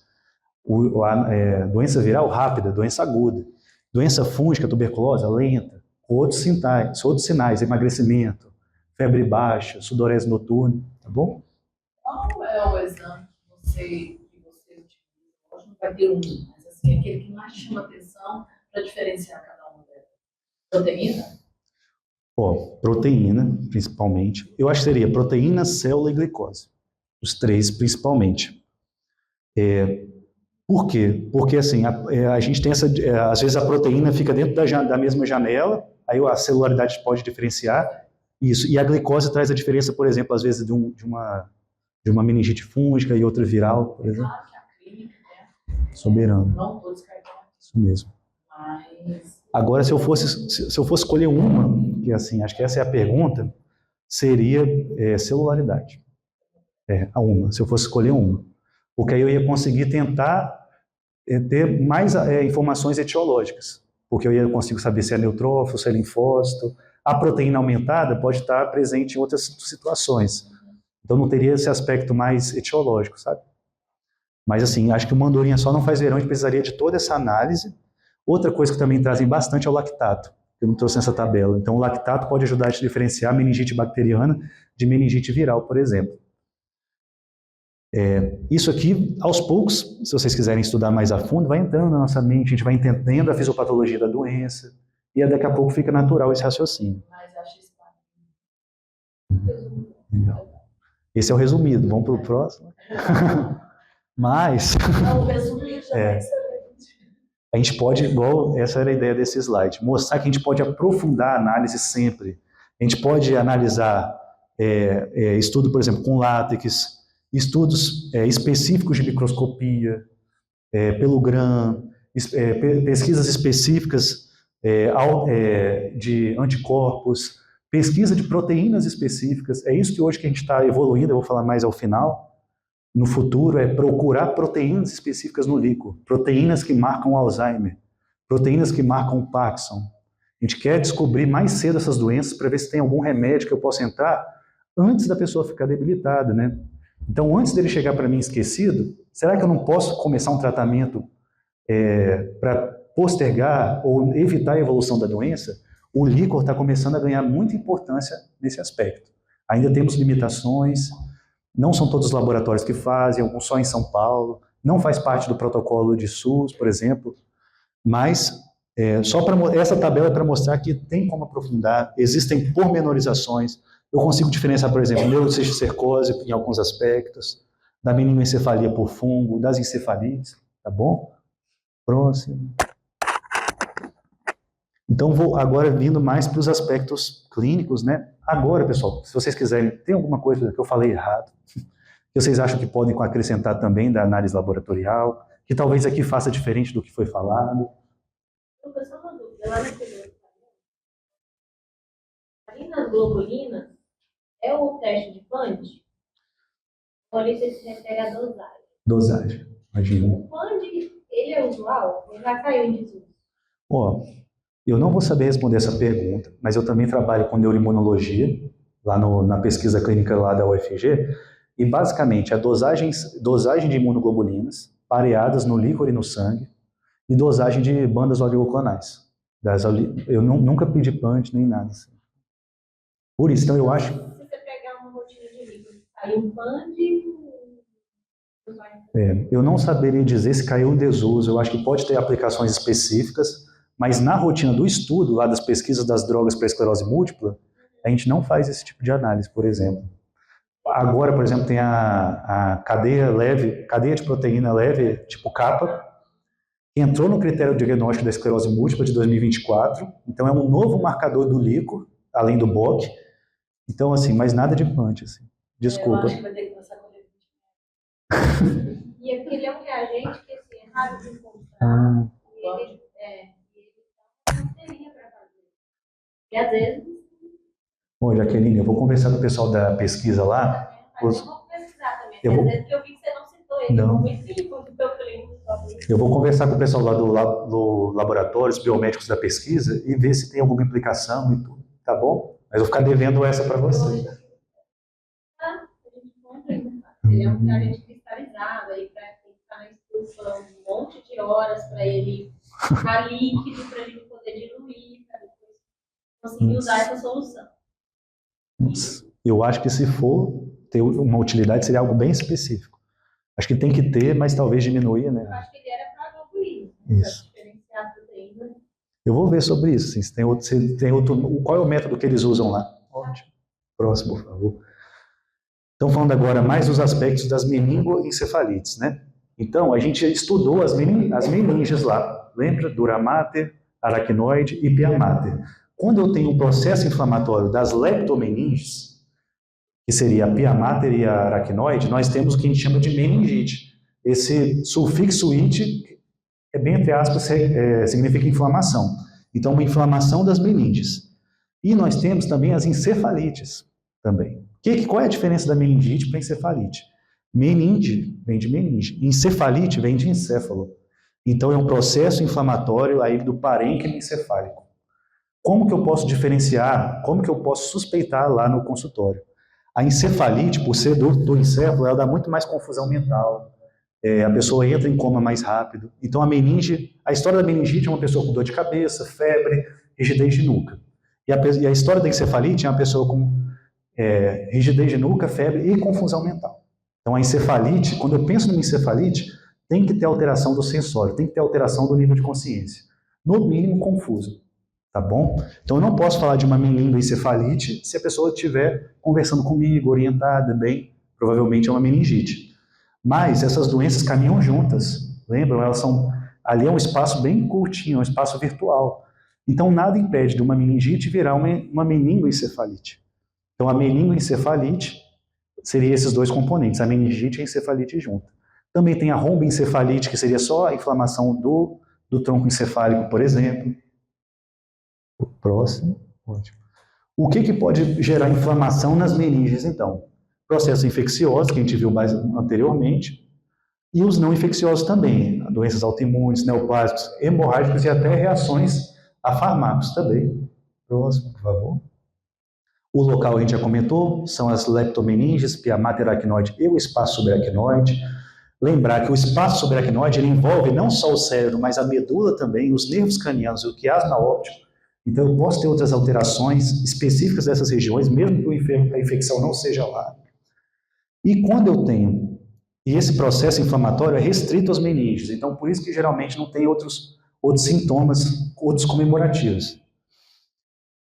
Doença viral rápida, doença aguda. Doença fúngica, tuberculose, lenta, outros sinais, emagrecimento, febre baixa, sudorese noturna, tá bom? Qual é o exame que você você utiliza, lógico, não vai ter um, mas assim, aquele que mais chama atenção para diferenciar cada uma delas. Proteína? Proteína, principalmente. Eu acho que seria proteína, célula e glicose. Os três, principalmente. Por quê? Porque, assim, a gente tem às vezes a proteína fica dentro da mesma janela, aí a celularidade pode diferenciar isso. E a glicose traz a diferença, por exemplo, às vezes de uma meningite fúngica e outra viral, por exemplo. Claro que a clínica, né? Soberano. Não estou descartando. Isso mesmo. Mas... Agora, se eu fosse escolher uma, que assim, acho que essa é a pergunta, seria celularidade. Se eu fosse escolher uma. Porque aí eu ia conseguir tentar ter mais informações etiológicas. Porque eu ia conseguir saber se é neutrófilo, se é linfócito. A proteína aumentada pode estar presente em outras situações. Então não teria esse aspecto mais etiológico, sabe? Mas assim, acho que o mandorinha só não faz verão, a gente precisaria de toda essa análise. Outra coisa que também trazem bastante é o lactato. Eu não trouxe nessa tabela. Então o lactato pode ajudar a diferenciar meningite bacteriana de meningite viral, por exemplo. Isso aqui, aos poucos, se vocês quiserem estudar mais a fundo, vai entrando na nossa mente, a gente vai entendendo a fisiopatologia da doença, e daqui a pouco fica natural esse raciocínio. Mas acho isso Esse é o resumido, vamos para o próximo. Mas não, o resumido já é a gente pode, igual essa era a ideia desse slide, mostrar que a gente pode aprofundar a análise sempre. A gente pode analisar estudo, por exemplo, com látex, estudos específicos de microscopia, pelo GRAM, pesquisas específicas de anticorpos, pesquisa de proteínas específicas. É isso que hoje que a gente está evoluindo, eu vou falar mais ao final. No futuro, procurar proteínas específicas no líquido, proteínas que marcam Alzheimer, proteínas que marcam Parkinson. A gente quer descobrir mais cedo essas doenças para ver se tem algum remédio que eu possa entrar antes da pessoa ficar debilitada, né? Então, antes dele chegar para mim esquecido, será que eu não posso começar um tratamento para postergar ou evitar a evolução da doença? O líquor está começando a ganhar muita importância nesse aspecto. Ainda temos limitações, não são todos os laboratórios que fazem, alguns só em São Paulo, não faz parte do protocolo de SUS, por exemplo, mas essa tabela é para mostrar que tem como aprofundar, existem pormenorizações. Eu consigo diferenciar, por exemplo, neurocisticercose em alguns aspectos, da meningoencefalia por fungo, das encefalites, tá bom? Próximo. Então, vou agora vindo mais para os aspectos clínicos, né? Agora, pessoal, se vocês quiserem, tem alguma coisa que eu falei errado, que vocês acham que podem acrescentar também da análise laboratorial, que talvez aqui faça diferente do que foi falado? Professor, uma dúvida, lá naquele ali nas globulinas, é o teste de PAND? Ou ele se refere à dosagem? Dosagem, imagina. O PAND, ele é usual? Ele já caiu em desuso? Eu não vou saber responder essa pergunta, mas eu também trabalho com neuroimunologia, lá na pesquisa clínica lá da UFG, e basicamente a dosagem de imunoglobulinas pareadas no líquor e no sangue, e dosagem de bandas oligoclonais. Eu nunca pedi PANT nem nada assim. Por isso, então eu acho... Se você pegar uma rotina de líquido, aí um PAND... eu não saberia dizer se caiu em desuso, eu acho que pode ter aplicações específicas, mas na rotina do estudo, lá das pesquisas das drogas para esclerose múltipla, a gente não faz esse tipo de análise, por exemplo. Agora, por exemplo, tem a cadeia de proteína leve, tipo kappa, que entrou no critério de diagnóstico da esclerose múltipla de 2024, então é um novo marcador do líquor, além do BOC, então assim, mas nada de PANT, assim. Desculpa. Eu acho que vai ter que passar com ele. E aquele é um reagente que assim, é raro de encontrar, e ele não teria para fazer. E às vezes... Bom, Jaqueline, eu vou conversar com o pessoal da pesquisa lá. Eu vou pesquisar também, Eu vou... às vezes que eu vi que você não citou ele, não. Eu vou conversar com o pessoal lá do Laboratórios Biomédicos da Pesquisa e ver se tem alguma implicação e tudo, tá bom? Mas eu vou ficar devendo essa para você. A gente compra ainda. Ele é um reagente cristalizado, aí para ficar na estufa um monte de horas para ele ficar líquido, para a gente poder diluir, para depois conseguir usar essa solução. Eu acho que se for ter uma utilidade, seria algo bem específico. Acho que tem que ter, mas talvez diminuir, né? Eu acho que ele era para globulismo. Isso. Para diferenciar a proteína. Eu vou ver sobre isso. Se tem outro, qual é o método que eles usam lá? Ótimo. Próximo, por favor. Então, falando agora mais dos aspectos das meningoencefalites, né? Então, a gente estudou as meninges lá. Lembra? Dura mater, aracnoide e pia mater. Quando eu tenho um processo inflamatório das leptomeninges, que seria a pia mater e a aracnoide, nós temos o que a gente chama de meningite. Esse sufixo "ite" é bem entre aspas, significa inflamação. Então, uma inflamação das meninges. E nós temos também as encefalites também. Qual é a diferença da meningite para a encefalite? Meninge vem de meninge, encefalite vem de encéfalo. Então, é um processo inflamatório aí do parênquima encefálico. Como que eu posso diferenciar, como que eu posso suspeitar lá no consultório? A encefalite, por ser do encéfalo, ela dá muito mais confusão mental, a pessoa entra em coma mais rápido. Então, a história da meningite é uma pessoa com dor de cabeça, febre, rigidez de nuca. E a história da encefalite é uma pessoa com rigidez de nuca, febre e confusão mental. Então, a encefalite, quando eu penso numa encefalite, tem que ter alteração do sensório, tem que ter alteração do nível de consciência. No mínimo, confuso. Tá bom? Então, eu não posso falar de uma meningoencefalite se a pessoa estiver conversando comigo, orientada, bem, provavelmente é uma meningite. Mas essas doenças caminham juntas, lembram? Ali é um espaço bem curtinho, é um espaço virtual. Então, nada impede de uma meningite virar uma meningoencefalite. Então, a meningoencefalite seria esses dois componentes, a meningite e a encefalite junto. Também tem a romboencefalite, que seria só a inflamação do tronco encefálico, por exemplo. O próximo. Ótimo. O que pode gerar inflamação nas meninges, então? Processos infecciosos, que a gente viu mais anteriormente, e os não infecciosos também, doenças autoimunes, neoplásicos, hemorrágicos e até reações a fármacos também. Próximo, por favor. O local a gente já comentou, são as leptomeninges, pia mater, aracnoide e o espaço subaracnoide. Lembrar que o espaço subaracnoide ele envolve não só o cérebro, mas a medula também, os nervos cranianos e o quiasma óptico. Então, eu posso ter outras alterações específicas dessas regiões, mesmo que a infecção não seja lá. E quando eu tenho, e esse processo inflamatório é restrito às meninges, então por isso que geralmente não tem outros sintomas, outros comemorativos.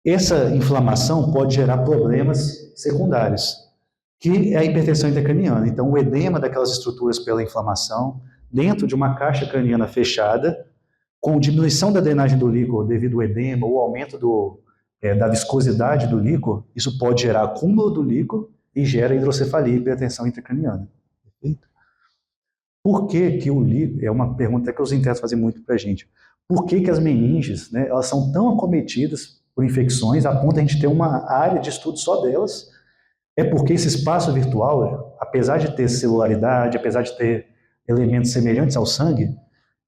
Essa inflamação pode gerar problemas secundários, que é a hipertensão intracraniana. Então, o edema daquelas estruturas pela inflamação, dentro de uma caixa craniana fechada, com diminuição da drenagem do líquor devido ao edema, ou aumento da viscosidade do líquor, isso pode gerar acúmulo do líquor e gera hidrocefalia e hipertensão intracraniana. Perfeito? Por que o líquor, é uma pergunta que os internos fazem muito para a gente, por que as meninges, né, elas são tão acometidas por infecções, a ponto de a gente ter uma área de estudo só delas? É porque esse espaço virtual, apesar de ter celularidade, apesar de ter elementos semelhantes ao sangue,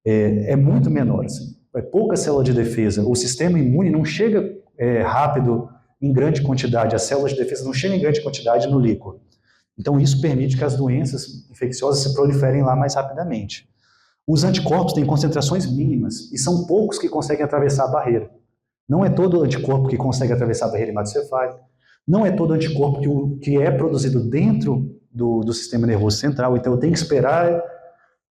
é muito menor. Assim. É pouca célula de defesa. O sistema imune não chega rápido em grande quantidade, as células de defesa não chegam em grande quantidade no líquor. Então, isso permite que as doenças infecciosas se proliferem lá mais rapidamente. Os anticorpos têm concentrações mínimas e são poucos que conseguem atravessar a barreira. Não é todo anticorpo que consegue atravessar a barreira hematocefálica, não é todo anticorpo que é produzido dentro do sistema nervoso central, então eu tenho que esperar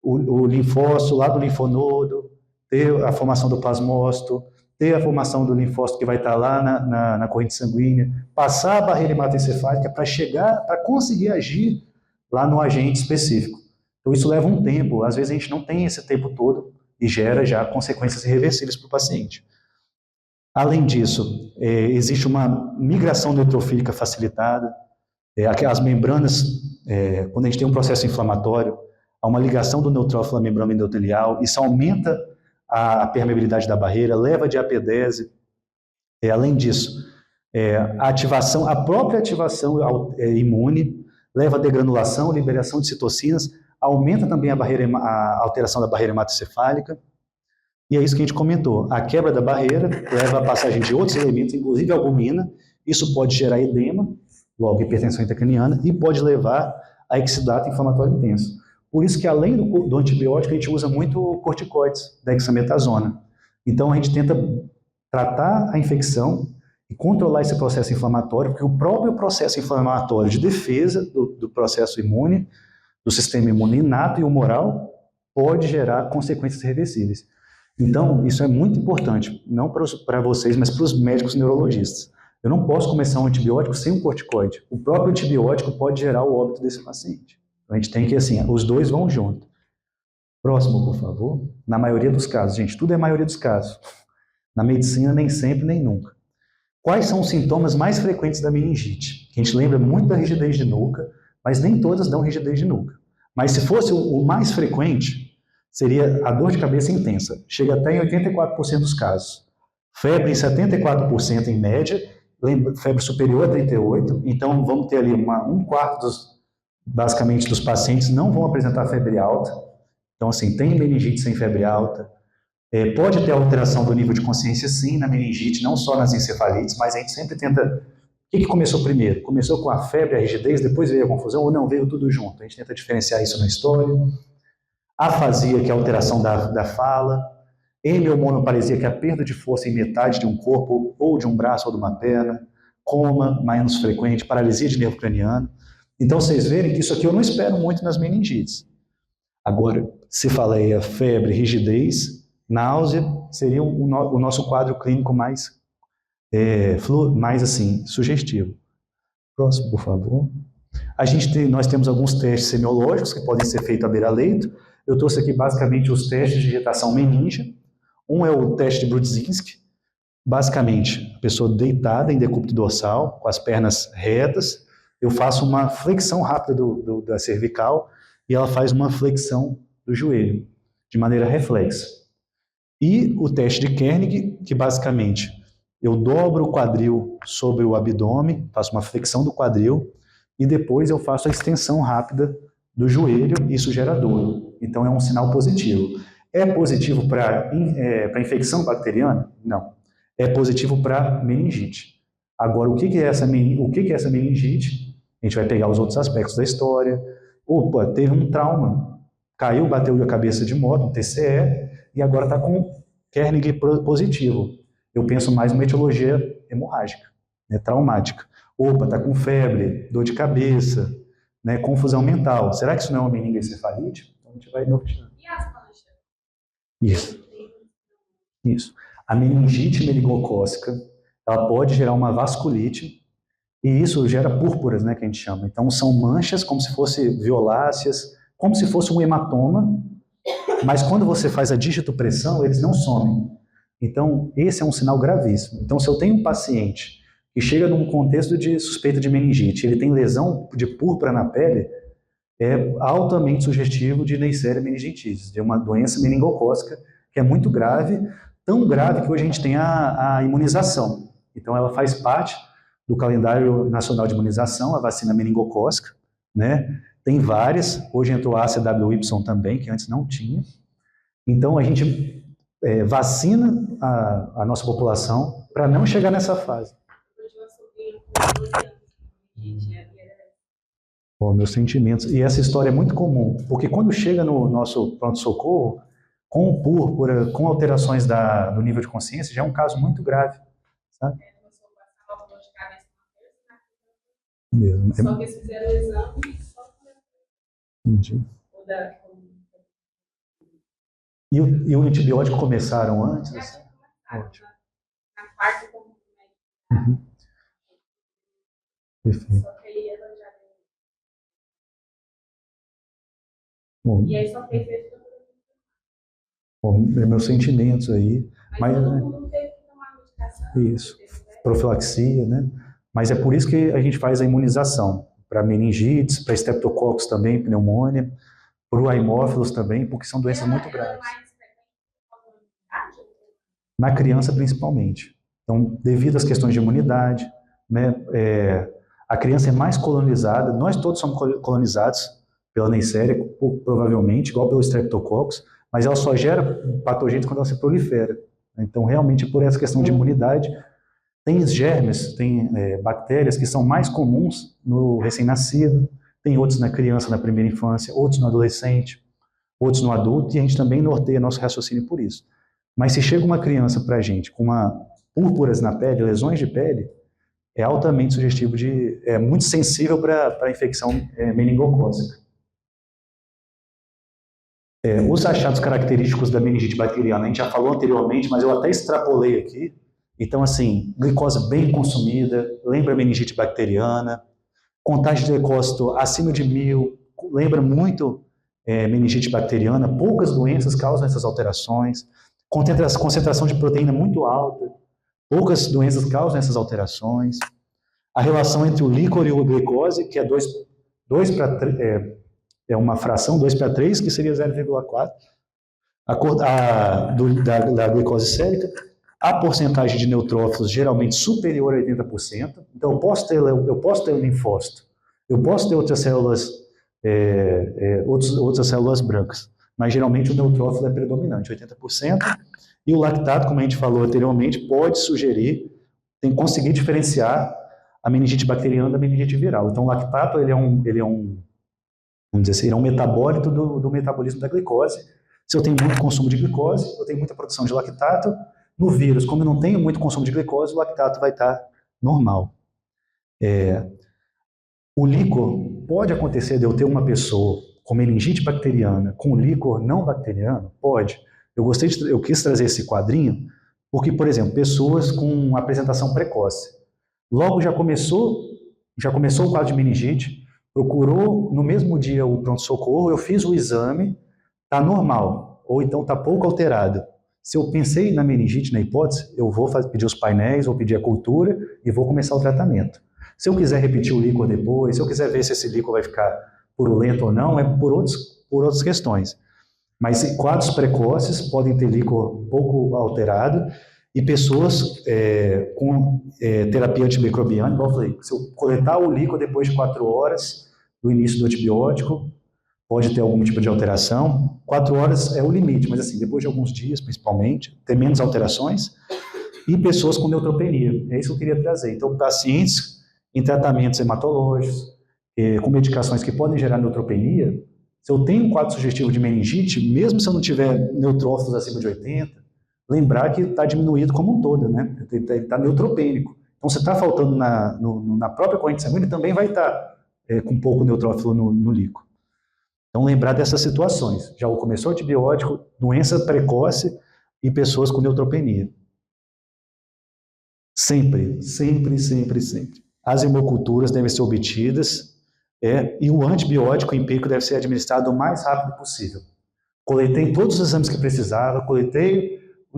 o linfócito lá do linfonodo, ter a formação do plasmócito, ter a formação do linfócito que vai estar lá na corrente sanguínea, passar a barreira hematoencefálica para conseguir agir lá no agente específico. Então isso leva um tempo, às vezes a gente não tem esse tempo todo e gera já consequências irreversíveis para o paciente. Além disso, existe uma migração neutrofílica facilitada, as membranas, quando a gente tem um processo inflamatório, há uma ligação do neutrófilo à membrana endotelial, isso aumenta a permeabilidade da barreira, leva a diapedese. Além disso, a própria ativação imune leva a degranulação, liberação de citocinas, aumenta também a alteração da barreira hematocefálica, e é isso que a gente comentou. A quebra da barreira leva à passagem de outros elementos, inclusive a albumina, isso pode gerar edema, logo hipertensão intracraniana, e pode levar a exudato inflamatório intenso. Por isso que, além do antibiótico, a gente usa muito corticoides, dexametasona. Então, a gente tenta tratar a infecção e controlar esse processo inflamatório, porque o próprio processo inflamatório de defesa do processo imune do sistema imune inato e humoral pode gerar consequências irreversíveis. Então, isso é muito importante, não para vocês, mas para os médicos neurologistas. Eu não posso começar um antibiótico sem um corticoide. O próprio antibiótico pode gerar o óbito desse paciente. Então, a gente tem que, assim, os dois vão junto. Próximo, por favor. Na maioria dos casos, gente, tudo é a maioria dos casos. Na medicina, nem sempre, nem nunca. Quais são os sintomas mais frequentes da meningite? A gente lembra muito da rigidez de nuca, mas nem todas dão rigidez de nuca. Mas se fosse o mais frequente, seria a dor de cabeça intensa. Chega até em 84% dos casos. Febre em 74% em média, febre superior a 38%. Então, vamos ter ali um quarto, basicamente, dos pacientes não vão apresentar febre alta. Então, assim, tem meningite sem febre alta. Pode ter alteração do nível de consciência, sim, na meningite, não só nas encefalites, mas a gente sempre tenta... O que começou primeiro? Começou com a febre, a rigidez, depois veio a confusão, ou não, veio tudo junto. A gente tenta diferenciar isso na história. Afasia, que é a alteração da fala. Hemiomonoparesia, que é a perda de força em metade de um corpo, ou de um braço ou de uma perna. Coma, menos frequente. Paralisia de nervo craniano. Então, vocês verem que isso aqui eu não espero muito nas meningites. Agora, se falei a febre, rigidez, náusea, seria o nosso quadro clínico mais assim, sugestivo. Próximo, por favor. Nós temos alguns testes semiológicos que podem ser feitos à beira-leito. Eu trouxe aqui basicamente os testes de digitação meníngea. Um é o teste de Brudzinski. Basicamente, a pessoa deitada em decúbito dorsal, com as pernas retas, eu faço uma flexão rápida da cervical e ela faz uma flexão do joelho, de maneira reflexa. E o teste de Kernig, que basicamente eu dobro o quadril sobre o abdômen, faço uma flexão do quadril, e depois eu faço a extensão rápida do joelho, isso gera dor. Então é um sinal positivo. É positivo para infecção bacteriana? Não. É positivo para meningite. Agora, o que é essa meningite? A gente vai pegar os outros aspectos da história. Opa, teve um trauma, caiu, bateu a cabeça de moto, um TCE, e agora está com Kernig positivo. Eu penso mais numa etiologia hemorrágica, né, traumática. Opa, está com febre, dor de cabeça, né, confusão mental. Será que isso não é uma meningoencefalite? Então a gente vai norteando. E as manchas? Isso. A meningite meningocócica, ela pode gerar uma vasculite, e isso gera púrpuras, né, que a gente chama. Então são manchas como se fossem violáceas, como se fosse um hematoma, mas quando você faz a digitopressão, eles não somem. Então, esse é um sinal gravíssimo. Então, se eu tenho um paciente que chega num contexto de suspeita de meningite, ele tem lesão de púrpura na pele, é altamente sugestivo de Neisseria meningitidis, de uma doença meningocócica que é muito grave, tão grave que hoje a gente tem a imunização. Então, ela faz parte do calendário nacional de imunização, a vacina meningocócica, né? Tem várias, hoje entrou a ACWY também, que antes não tinha. Então, a gente vacina a nossa população para não chegar nessa fase. Meus sentimentos. E essa história é muito comum, porque quando chega no nosso pronto-socorro, com púrpura, com alterações do nível de consciência, já é um caso muito grave. Sabe? Mesmo. Só que eles fizeram o exame e só Entendi. E o antibiótico começaram antes? Assim? Ótimo. Na quarta como Perfeito. Só que aí ela já Bom, e aí só fez isso. meus sentimentos aí. Mas todo mundo teve que tomar medicação. Isso. Profilaxia, né? Mas é por isso que a gente faz a imunização. Para meningites, para streptococcus também, pneumonia, para o haemófilos também, porque são doenças muito graves. Na criança, principalmente. Então, devido às questões de imunidade, né, a criança é mais colonizada, nós todos somos colonizados pela Neisseria, provavelmente, igual pelo streptococcus, mas ela só gera patogênios quando ela se prolifera. Então, realmente, por essa questão de imunidade, tem germes, tem bactérias que são mais comuns no recém-nascido, tem outros na criança, na primeira infância, outros no adolescente, outros no adulto, e a gente também norteia nosso raciocínio por isso. Mas se chega uma criança para a gente com púrpuras na pele, lesões de pele, é altamente sugestivo é muito sensível para a infecção meningocócica. Os achados característicos da meningite bacteriana, a gente já falou anteriormente, mas eu até extrapolei aqui. Então, assim, glicose bem consumida, lembra a meningite bacteriana, contagem de leucócito acima de 1000, lembra muito meningite bacteriana, poucas doenças causam essas alterações, concentração de proteína muito alta, poucas doenças causam essas alterações, a relação entre o líquor e a glicose, que é 2 para 3, uma fração 2 para 3, que seria 0,4, da glicose sérica, a porcentagem de neutrófilos geralmente superior a 80%, então eu posso ter um linfócito, eu posso ter outras células, outras células brancas, mas geralmente o neutrófilo é predominante, 80%, e o lactato, como a gente falou anteriormente, pode sugerir, tem que conseguir diferenciar a meningite bacteriana da meningite viral. Então o lactato ele é um vamos dizer assim, ele é um metabólito do metabolismo da glicose. Se eu tenho muito consumo de glicose, eu tenho muita produção de lactato. No vírus, como eu não tenho muito consumo de glicose, o lactato vai estar normal. O líquor, pode acontecer de eu ter uma pessoa com meningite bacteriana com líquor não bacteriano? Pode. Eu quis trazer esse quadrinho porque, por exemplo, pessoas com apresentação precoce. Logo já começou o quadro de meningite, procurou no mesmo dia o pronto-socorro, eu fiz o exame, está normal, ou então está pouco alterado. Se eu pensei na meningite, na hipótese, eu vou pedir os painéis, vou pedir a cultura e vou começar o tratamento. Se eu quiser repetir o líquor depois, se eu quiser ver se esse líquor vai ficar purulento ou não, é por outras questões. Mas quadros precoces podem ter líquor pouco alterado e pessoas com terapia antimicrobiana, igual eu falei, se eu coletar o líquor depois de 4 horas do início do antibiótico, pode ter algum tipo de alteração. 4 horas é o limite, mas assim, depois de alguns dias, principalmente, tem menos alterações. E pessoas com neutropenia, é isso que eu queria trazer. Então, pacientes em tratamentos hematológicos, com medicações que podem gerar neutropenia, se eu tenho um quadro sugestivo de meningite, mesmo se eu não tiver neutrófilos acima de 80, lembrar que está diminuído como um todo, né? Ele está neutropênico. Então, se está faltando na própria corrente sanguínea, também vai estar com pouco neutrófilo no líquor. Então, lembrar dessas situações. Já começou o antibiótico, doença precoce e pessoas com neutropenia. Sempre, sempre, sempre, sempre. As hemoculturas devem ser obtidas e o antibiótico empírico deve ser administrado o mais rápido possível. Coletei todos os exames que precisava,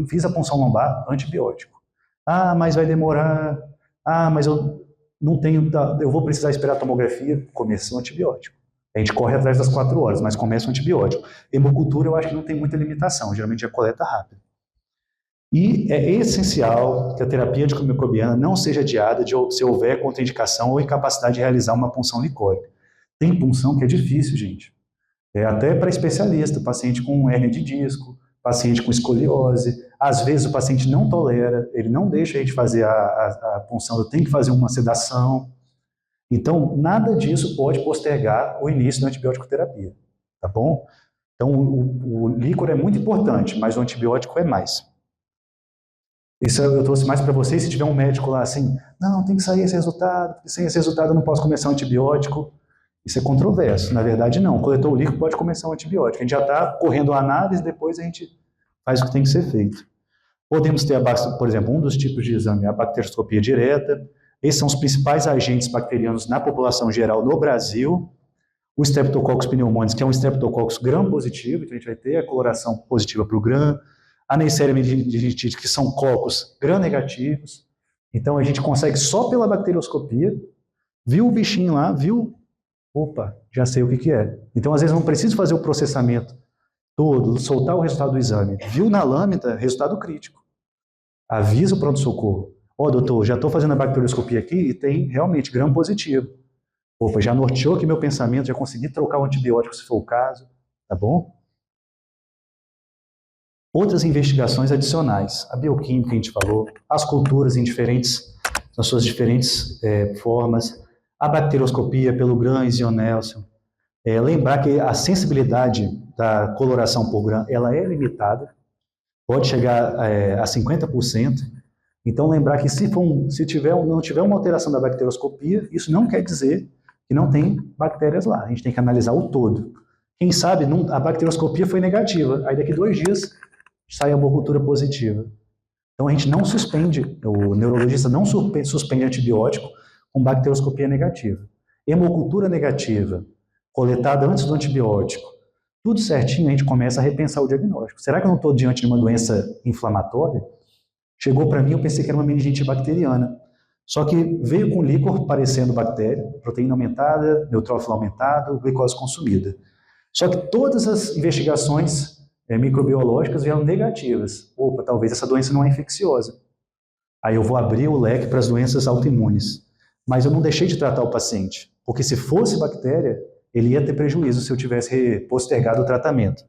fiz a punção lombar, antibiótico. Ah, mas vai demorar. Ah, mas eu não tenho, eu vou precisar esperar a tomografia. Começa o antibiótico. A gente corre atrás das 4 horas, mas começa o antibiótico. Hemocultura eu acho que não tem muita limitação, geralmente é coleta rápida. E é essencial que a terapia antimicrobiana não seja adiada se houver contraindicação ou incapacidade de realizar uma punção licórica. Tem punção que é difícil, gente. Até para especialista, paciente com hérnia de disco, paciente com escoliose. Às vezes o paciente não tolera, ele não deixa a gente fazer a punção, eu tenho que fazer uma sedação. Então, nada disso pode postergar o início da antibiótico terapia, tá bom? Então, o líquor é muito importante, mas o antibiótico é mais. Isso eu trouxe mais para vocês, se tiver um médico lá assim, não, tem que sair esse resultado, porque sem esse resultado eu não posso começar um antibiótico. Isso é controverso, na verdade não. Coletou o líquido, pode começar um antibiótico. A gente já está correndo a análise, depois a gente faz o que tem que ser feito. Podemos ter, por exemplo, um dos tipos de exame, a bacterioscopia direta. Esses são os principais agentes bacterianos na população geral no Brasil. O Streptococcus pneumoniae, que é um Streptococcus gram-positivo, então a gente vai ter a coloração positiva para o gram. A Neisseria meningitidis, que são cocos gram-negativos. Então a gente consegue só pela bacterioscopia, viu o bichinho lá, viu? Opa, já sei o que é. Então às vezes não preciso fazer o processamento todo, soltar o resultado do exame. Viu na lâmina, resultado crítico. Avisa o pronto-socorro. Ó, doutor, já estou fazendo a bacterioscopia aqui e tem realmente gram-positivo. Opa, já norteou aqui meu pensamento, já consegui trocar o antibiótico se for o caso, tá bom? Outras investigações adicionais, a bioquímica a gente falou, as culturas nas suas diferentes formas, a bacterioscopia pelo Gram e Zionelson. Lembrar que a sensibilidade da coloração por Gram, ela é limitada, pode chegar a 50%. Então lembrar que se não tiver uma alteração da bacterioscopia, isso não quer dizer que não tem bactérias lá. A gente tem que analisar o todo. Quem sabe a bacterioscopia foi negativa, aí daqui 2 dias sai a hemocultura positiva. Então a gente não suspende, o neurologista não suspende antibiótico com bacterioscopia negativa. Hemocultura negativa, coletada antes do antibiótico, tudo certinho, a gente começa a repensar o diagnóstico. Será que eu não estou diante de uma doença inflamatória? Chegou para mim, eu pensei que era uma meningite bacteriana. Só que veio com líquor parecendo bactéria, proteína aumentada, neutrófilo aumentado, glicose consumida. Só que todas as investigações microbiológicas vieram negativas. Opa, talvez essa doença não é infecciosa. Aí eu vou abrir o leque para as doenças autoimunes. Mas eu não deixei de tratar o paciente, porque se fosse bactéria, ele ia ter prejuízo se eu tivesse postergado o tratamento.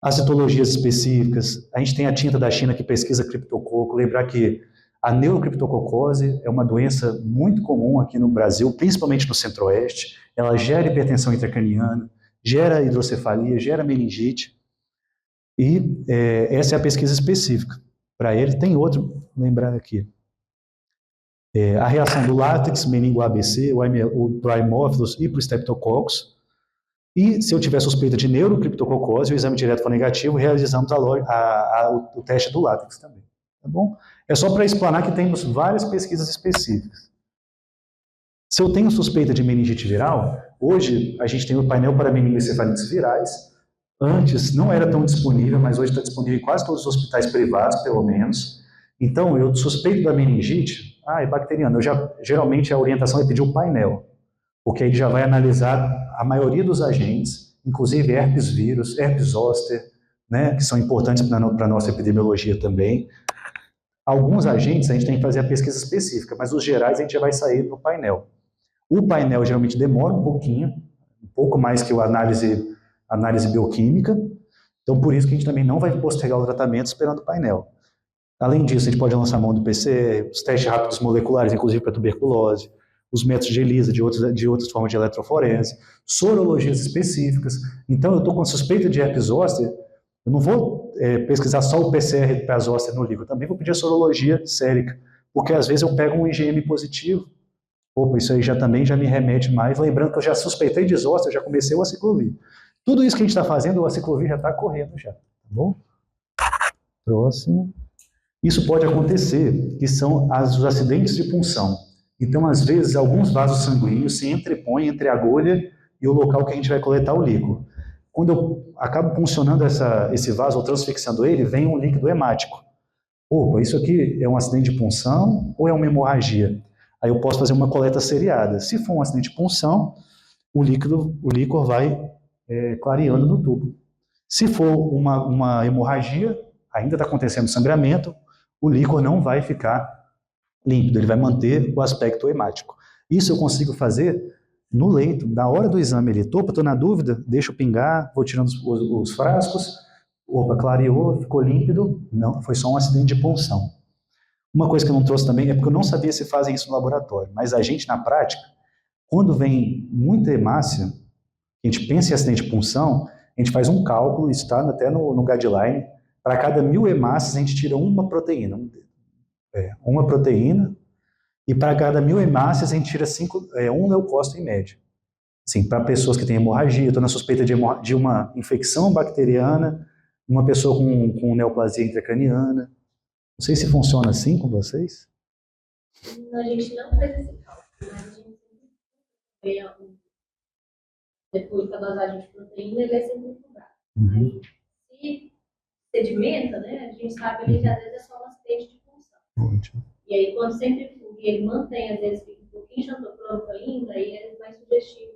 As citologias específicas, a gente tem a tinta da China que pesquisa criptococo, lembrar que a neurocriptococose é uma doença muito comum aqui no Brasil, principalmente no centro-oeste. Ela gera hipertensão intracraniana, gera hidrocefalia, gera meningite. E essa é a pesquisa específica. Para ele, tem outro, lembrar aqui. A reação do látex, meningo ABC, o Primófilos e para o Streptococcus. E se eu tiver suspeita de neurocriptococose, o exame direto for negativo, realizamos o teste do látex também. Tá bom? É só para explanar que temos várias pesquisas específicas. Se eu tenho suspeita de meningite viral, hoje a gente tem o painel para meningoencefalites virais. Antes não era tão disponível, mas hoje está disponível em quase todos os hospitais privados, pelo menos. Então, eu suspeito da meningite, é bacteriana. Geralmente a orientação é pedir um painel, porque aí ele já vai analisar a maioria dos agentes, inclusive herpes vírus, herpes zoster, né, que são importantes para a nossa epidemiologia também. Alguns agentes a gente tem que fazer a pesquisa específica, mas os gerais a gente já vai sair do painel. O painel geralmente demora um pouquinho, um pouco mais que a análise bioquímica, então por isso que a gente também não vai postergar o tratamento esperando o painel. Além disso, a gente pode lançar mão do PCR, os testes rápidos moleculares, inclusive para tuberculose, os métodos de ELISA, de outras formas de eletroforese, sorologias específicas. Então, eu estou com suspeita de herpes zoster, eu não vou pesquisar só o PCR para zoster no livro, eu também vou pedir a sorologia sérica, porque às vezes eu pego um IgM positivo, opa, isso aí também já me remete mais, lembrando que eu já suspeitei de zoster, já comecei o aciclovir. Tudo isso que a gente está fazendo, o aciclovir já está correndo já, tá bom? Próximo. Isso pode acontecer, que são os acidentes de punção. Então, às vezes, alguns vasos sanguíneos se entrepõem entre a agulha e o local que a gente vai coletar o líquido. Quando eu acabo puncionando esse vaso ou transfixando ele, vem um líquido hemático. Opa, isso aqui é um acidente de punção ou é uma hemorragia? Aí eu posso fazer uma coleta seriada. Se for um acidente de punção, o líquor vai clareando no tubo. Se for uma hemorragia, ainda está acontecendo sangramento, o líquor não vai ficar límpido, ele vai manter o aspecto hemático. Isso eu consigo fazer no leito, na hora do exame ali. Estou na dúvida, deixo pingar, vou tirando os frascos, opa, clareou, ficou límpido, não, foi só um acidente de punção. Uma coisa que eu não trouxe também é porque eu não sabia se fazem isso no laboratório, mas a gente, na prática, quando vem muita hemácia, a gente pensa em acidente de punção, a gente faz um cálculo, isso está até no guideline, para cada 1000 hemácias a gente tira uma proteína, e para cada 1000 hemácias a gente tira um leucócito em média. Assim, para pessoas que têm hemorragia, estou na suspeita de uma infecção bacteriana, uma pessoa com neoplasia intracraniana. Não sei se funciona assim com vocês. A gente não faz esse cálculo, mas a gente sempre depois da dosagem de proteína, ele é sempre cobrado. Se sedimenta, né, a gente sabe ali que às vezes é só um acidente de punção. Ótimo. E aí, quando sempre ele mantém, às vezes fica um pouquinho xantocrônico ainda, aí é mais sugestivo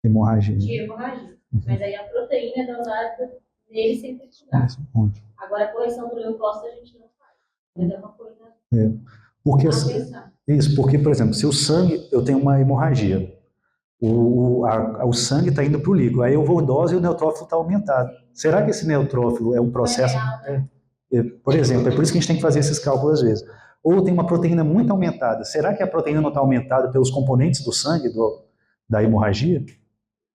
de hemorragia. Mas aí a proteína é dosada nele sempre cuidado. Agora, a correção do leucócito a gente não faz. Mas é uma coisa a pensar. Porque, por exemplo, se o sangue, eu tenho uma hemorragia, o sangue está indo para o líquido, aí eu vou dose e o neutrófilo está aumentado. Será que esse neutrófilo é um processo... Por exemplo, é por isso que a gente tem que fazer esses cálculos às vezes. Ou tem uma proteína muito aumentada. Será que a proteína não está aumentada pelos componentes do sangue, da hemorragia?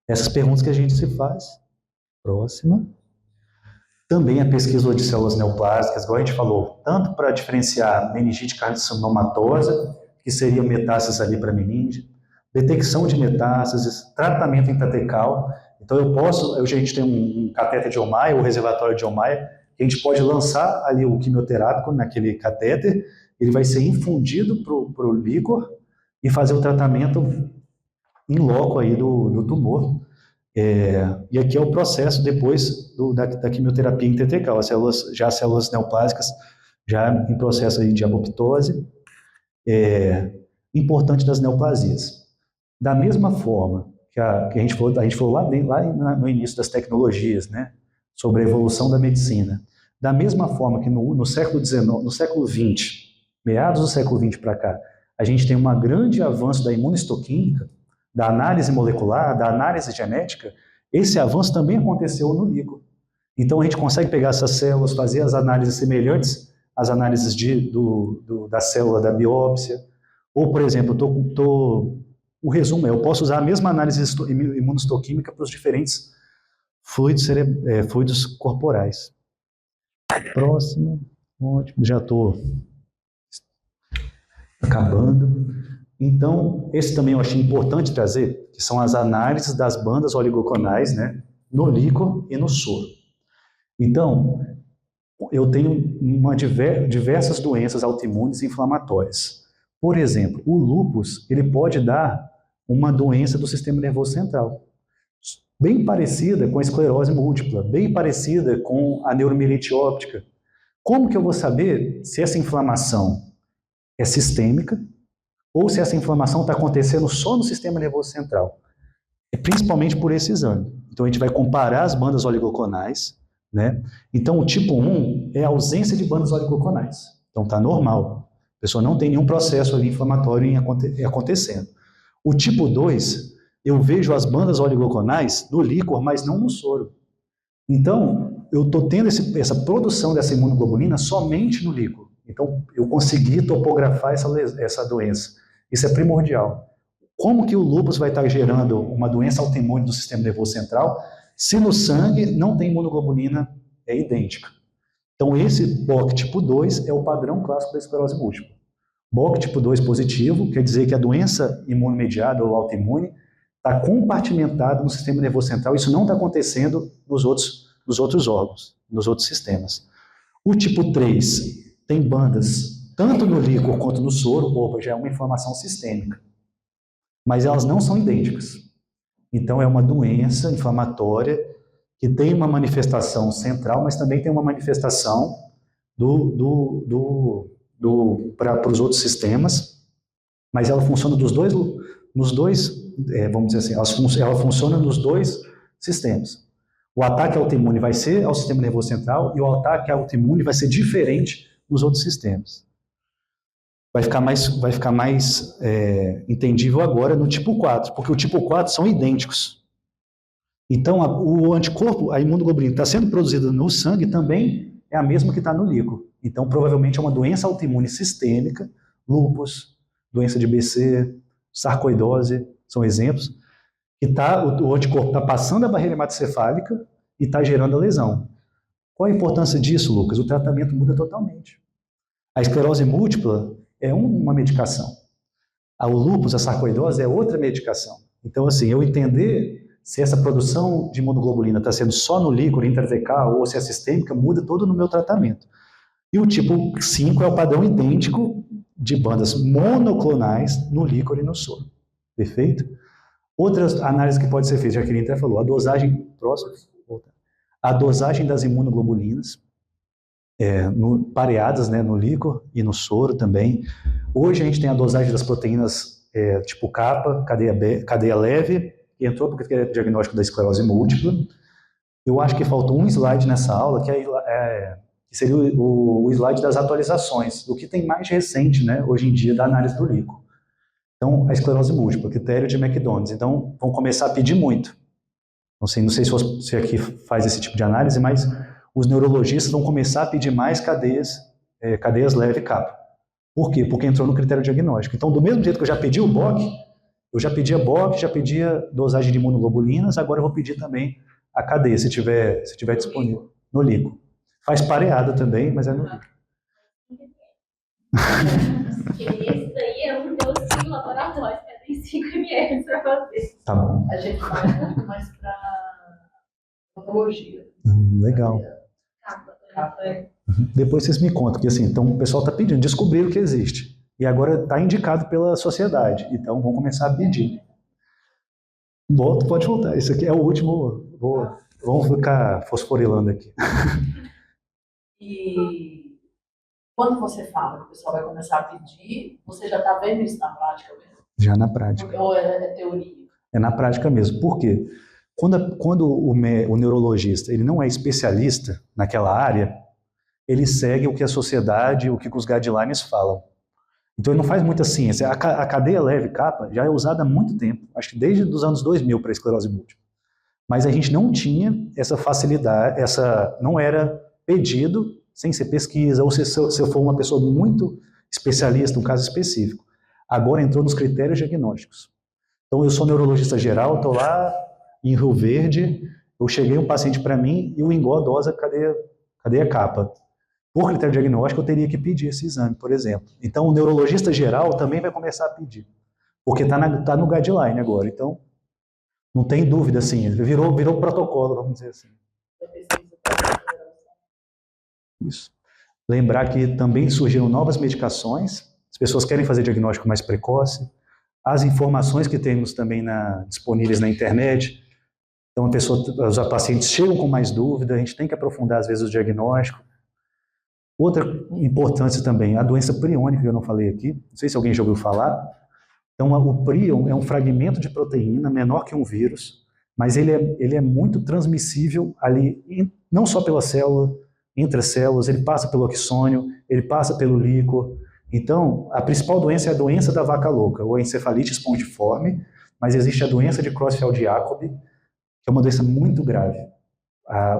Essas perguntas que a gente se faz. Próxima. Também a pesquisa de células neoplásicas, igual a gente falou, tanto para diferenciar meningite carcinoma-matosa, que seria metástases ali para meninge, detecção de metástases, tratamento intratecal. Então hoje a gente tem um catéter de Ommaya, o reservatório de Ommaya, que a gente pode lançar ali o quimioterápico naquele catéter, ele vai ser infundido para o líquor e fazer o tratamento in loco aí do tumor. E aqui é o processo depois da quimioterapia intratecal, as células neoplásicas já em processo aí de apoptose, importante das neoplasias. Da mesma forma que a gente falou lá no início das tecnologias, né, sobre a evolução da medicina. Da mesma forma que no século XIX, no século XX, meados do século XX para cá, a gente tem um grande avanço da imunistoquímica, da análise molecular, da análise genética. Esse avanço também aconteceu no líquor. Então a gente consegue pegar essas células, fazer as análises semelhantes às análises da célula da biópsia. Ou, por exemplo, o resumo eu posso usar a mesma análise imunistoquímica para os diferentes fluidos corporais. Próximo, ótimo, já estou acabando. Então, esse também eu achei importante trazer, que são as análises das bandas oligoclonais, né, no líquor e no soro. Então, eu tenho diversas doenças autoimunes e inflamatórias. Por exemplo, o lúpus, ele pode dar uma doença do sistema nervoso central, bem parecida com a esclerose múltipla, bem parecida com a neuromielite óptica. Como que eu vou saber se essa inflamação é sistêmica ou se essa inflamação está acontecendo só no sistema nervoso central? É principalmente por esse exame. Então a gente vai comparar as bandas oligoclonais, né? Então o tipo 1 é a ausência de bandas oligoclonais. Então está normal. A pessoa não tem nenhum processo ali inflamatório acontecendo. O tipo 2, eu vejo as bandas oligoclonais no líquor, mas não no soro. Então, eu estou tendo essa produção dessa imunoglobulina somente no líquor. Então, eu consegui topografar essa doença. Isso é primordial. Como que o lúpus vai estar gerando uma doença autoimune do sistema nervoso central se no sangue não tem imunoglobulina idêntica? Então, esse BOC tipo 2 é o padrão clássico da esclerose múltipla. BOC tipo 2 positivo quer dizer que a doença imunomediada ou autoimune está compartimentada no sistema nervoso central. Isso não está acontecendo nos outros órgãos, nos outros sistemas. O tipo 3 tem bandas tanto no líquor quanto no soro, já é uma inflamação sistêmica. Mas elas não são idênticas. Então é uma doença inflamatória que tem uma manifestação central, mas também tem uma manifestação para os outros sistemas, mas ela funciona nos dois, vamos dizer assim, ela funciona nos dois sistemas. O ataque autoimune vai ser ao sistema nervoso central e o ataque autoimune vai ser diferente nos outros sistemas. Vai ficar mais entendível agora no tipo 4, porque o tipo 4 são idênticos. Então, o anticorpo, a imunoglobulina que está sendo produzida no sangue também é a mesma que está no líquor. Então, provavelmente é uma doença autoimune sistêmica, lúpus, doença de BC, sarcoidose, são exemplos, que o anticorpo está passando a barreira hematocefálica e está gerando a lesão. Qual a importância disso, Lucas? O tratamento muda totalmente. A esclerose múltipla é uma medicação. O lúpus, a sarcoidose, é outra medicação. Então, assim, eu entender se essa produção de imunoglobulina está sendo só no líquor, intratecal, ou se é sistêmica, muda todo no meu tratamento. E o tipo 5 é o padrão idêntico de bandas monoclonais no líquor e no soro. Perfeito? Outras análises que pode ser feita, já que ele até falou, a dosagem das imunoglobulinas, pareadas, né, no líquor e no soro também. Hoje a gente tem a dosagem das proteínas tipo kappa, cadeia leve, que entrou para o critério diagnóstico da esclerose múltipla. Eu acho que faltou um slide nessa aula, que seria o slide das atualizações, do que tem mais recente, né, hoje em dia, da análise do líquor. Então, a esclerose múltipla, critério de McDonald's. Então, vão começar a pedir muito. Não sei se você aqui faz esse tipo de análise, mas os neurologistas vão começar a pedir mais cadeias leve kappa. Por quê? Porque entrou no critério diagnóstico. Então, do mesmo jeito que eu já pedi o BOC, eu já pedia BOC, já pedia dosagem de imunoglobulinas, agora eu vou pedir também a cadeia, se tiver disponível, no líquor. Faz pareada também, mas é no líquor. Esse daí é um laboratório, que tem 5 ml para fazer. Tá bom. A gente vai mais para Patologia. Legal. Depois vocês me contam, porque assim, então o pessoal está pedindo, descobriram que existe. E agora está indicado pela sociedade. Então vão começar a pedir. Volta, pode voltar. Isso aqui é o último. Vamos ficar fosforilando aqui. E quando você fala que o pessoal vai começar a pedir, você já está vendo isso na prática mesmo? Já na prática. Ou é teoria? É na prática mesmo. Por quê? Quando o neurologista ele não é especialista naquela área, ele segue o que a sociedade, o que os guidelines falam. Então ele não faz muita ciência. A cadeia leve capa já é usada há muito tempo, acho que desde os anos 2000 para esclerose múltipla. Mas a gente não tinha essa facilidade, não era pedido sem ser pesquisa, ou se eu for uma pessoa muito especialista, um caso específico. Agora entrou nos critérios diagnósticos. Então eu sou neurologista geral, estou lá em Rio Verde, eu cheguei um paciente para mim e o engodosa cadeia capa. Por critério diagnóstico, eu teria que pedir esse exame, por exemplo. Então, o neurologista geral também vai começar a pedir, porque está no guideline agora. Então, não tem dúvida, assim, virou protocolo, vamos dizer assim. Isso. Lembrar que também surgiram novas medicações, as pessoas querem fazer diagnóstico mais precoce, as informações que temos também disponíveis na internet. Então, os pacientes chegam com mais dúvida, a gente tem que aprofundar, às vezes, o diagnóstico. Outra importância também, a doença priônica, que eu não falei aqui, não sei se alguém já ouviu falar. Então, o prion é um fragmento de proteína menor que um vírus, mas ele é muito transmissível ali, não só pela célula, entre as células, ele passa pelo axônio, ele passa pelo líquor. Então, a principal doença é a doença da vaca louca, ou a encefalite espongiforme, mas existe a doença de Creutzfeldt-Jakob, que é uma doença muito grave.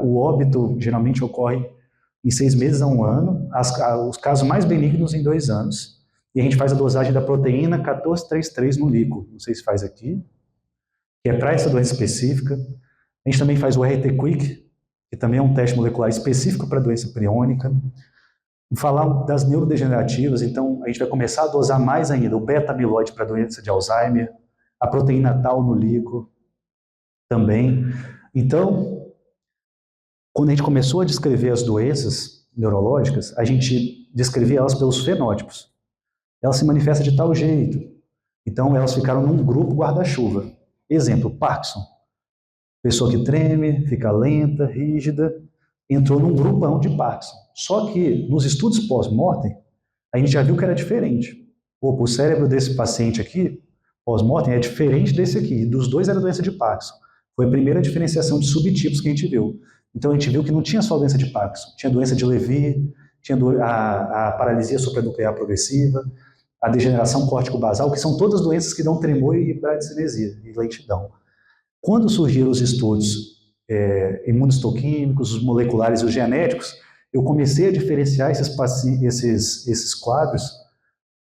O óbito geralmente ocorre em 6 meses a 1 ano, os casos mais benignos em 2 anos, e a gente faz a dosagem da proteína 1433 no líquido, não sei se faz aqui, que é para essa doença específica. A gente também faz o RT-Quick, que também é um teste molecular específico para a doença priônica. Vou falar das neurodegenerativas, então a gente vai começar a dosar mais ainda o beta-amiloide para a doença de Alzheimer, a proteína tal no líquido também. Então, quando a gente começou a descrever as doenças neurológicas, a gente descrevia elas pelos fenótipos. Elas se manifestam de tal jeito. Então, elas ficaram num grupo guarda-chuva. Exemplo, Parkinson. Pessoa que treme, fica lenta, rígida, entrou num grupão de Parkinson. Só que, nos estudos pós-mortem, a gente já viu que era diferente. O cérebro desse paciente aqui, pós-mortem, é diferente desse aqui. Dos dois era doença de Parkinson. Foi a primeira diferenciação de subtipos que a gente viu. Então a gente viu que não tinha só doença de Parkinson, tinha doença de Levy, tinha a paralisia supranuclear progressiva, a degeneração córtico-basal, que são todas doenças que dão tremor e bradicinesia, e lentidão. Quando surgiram os estudos imunohistoquímicos, os moleculares e os genéticos, eu comecei a diferenciar esses quadros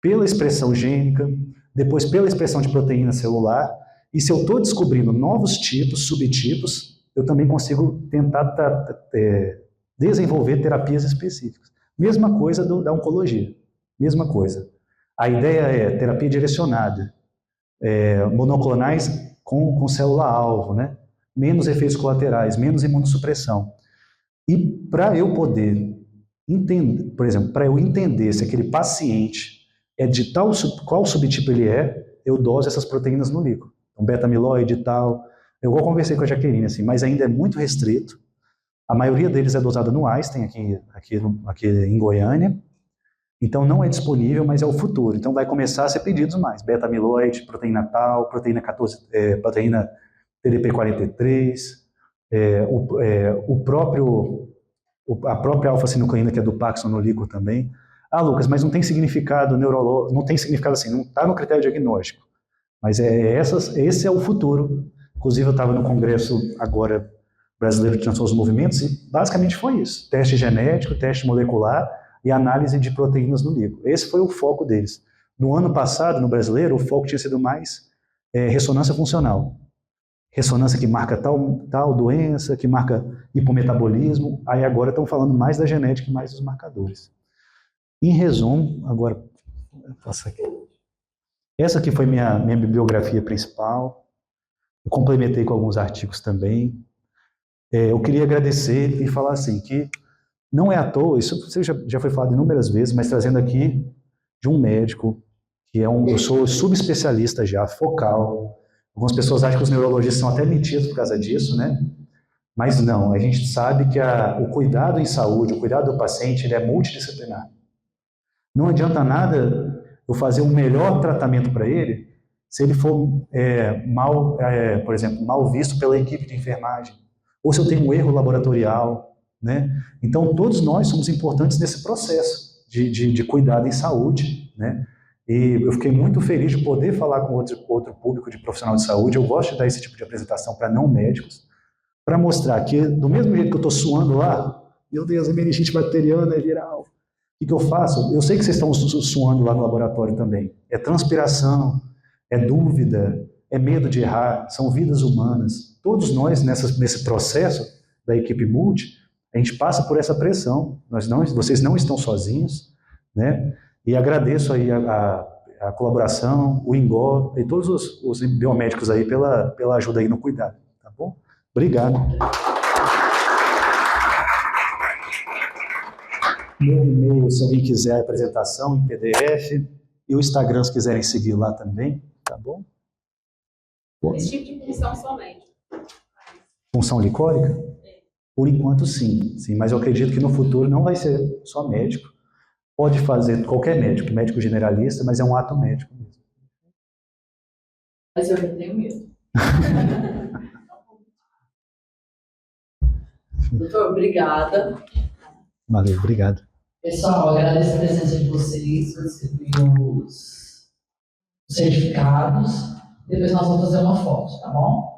pela expressão gênica, depois pela expressão de proteína celular, e se eu estou descobrindo novos tipos, subtipos, eu também consigo tentar desenvolver terapias específicas. Mesma coisa da oncologia, mesma coisa. A ideia é terapia direcionada, monoclonais com célula-alvo, né? Menos efeitos colaterais, menos imunossupressão. E para eu poder entender, por exemplo, para eu entender se aquele paciente é de qual subtipo ele é, eu doso essas proteínas no líquido. Então, beta-amiloide e tal. Eu vou conversar com a Jaqueline, assim, mas ainda é muito restrito. A maioria deles é dosada no Einstein, aqui em Goiânia. Então não é disponível, mas é o futuro. Então vai começar a ser pedidos mais. Beta-amiloide, proteína tal, proteína TDP-43, a própria alfa-sinucleína, que é do Parkinson no líquido também. Ah, Lucas, mas não tem significado neurológico, não tem significado assim, não está no critério diagnóstico. Mas esse é o futuro. Inclusive, eu estava no congresso agora brasileiro de Transtornos dos Movimentos e basicamente foi isso. Teste genético, teste molecular e análise de proteínas no líquido. Esse foi o foco deles. No ano passado, no brasileiro, o foco tinha sido mais ressonância funcional. Ressonância que marca tal doença, que marca hipometabolismo. Aí agora estão falando mais da genética e mais dos marcadores. Em resumo, agora, passa aqui. Essa aqui foi minha bibliografia principal. Eu complementei com alguns artigos também. eu queria agradecer e falar assim, que não é à toa, isso você já foi falado inúmeras vezes, mas trazendo aqui de um médico, que eu sou subespecialista já, focal. Algumas pessoas acham que os neurologistas são até metidos por causa disso, né? Mas não, a gente sabe que o cuidado em saúde, o cuidado do paciente, ele é multidisciplinar. Não adianta nada eu fazer um melhor tratamento para ele se ele for por exemplo, mal visto pela equipe de enfermagem, ou se eu tenho um erro laboratorial, né? Então, todos nós somos importantes nesse processo de cuidado em saúde, né? E eu fiquei muito feliz de poder falar com outro público de profissional de saúde. Eu gosto de dar esse tipo de apresentação para não médicos, para mostrar que, do mesmo jeito que eu estou suando lá, meu Deus, é meningite bacteriana, é viral. O que eu faço? Eu sei que vocês estão suando lá no laboratório também. É transpiração, é dúvida, é medo de errar, são vidas humanas. Todos nós, nesse processo da equipe multi, a gente passa por essa pressão. Vocês não estão sozinhos, né? E agradeço aí a colaboração, o INGO e todos os biomédicos aí pela ajuda aí no cuidado, tá bom? Obrigado. Meu e-mail, se alguém quiser a apresentação em PDF, e o Instagram, se quiserem seguir lá também, tá bom? Esse tipo de função somente. Função licórica? Por enquanto, sim, mas eu acredito que no futuro não vai ser só médico. Pode fazer qualquer médico generalista, mas é um ato médico mesmo. Mas eu já tenho medo. Doutor, obrigada. Valeu, obrigado. Pessoal, agradeço a presença de vocês, eu recebi os certificados. Depois nós vamos fazer uma foto, tá bom?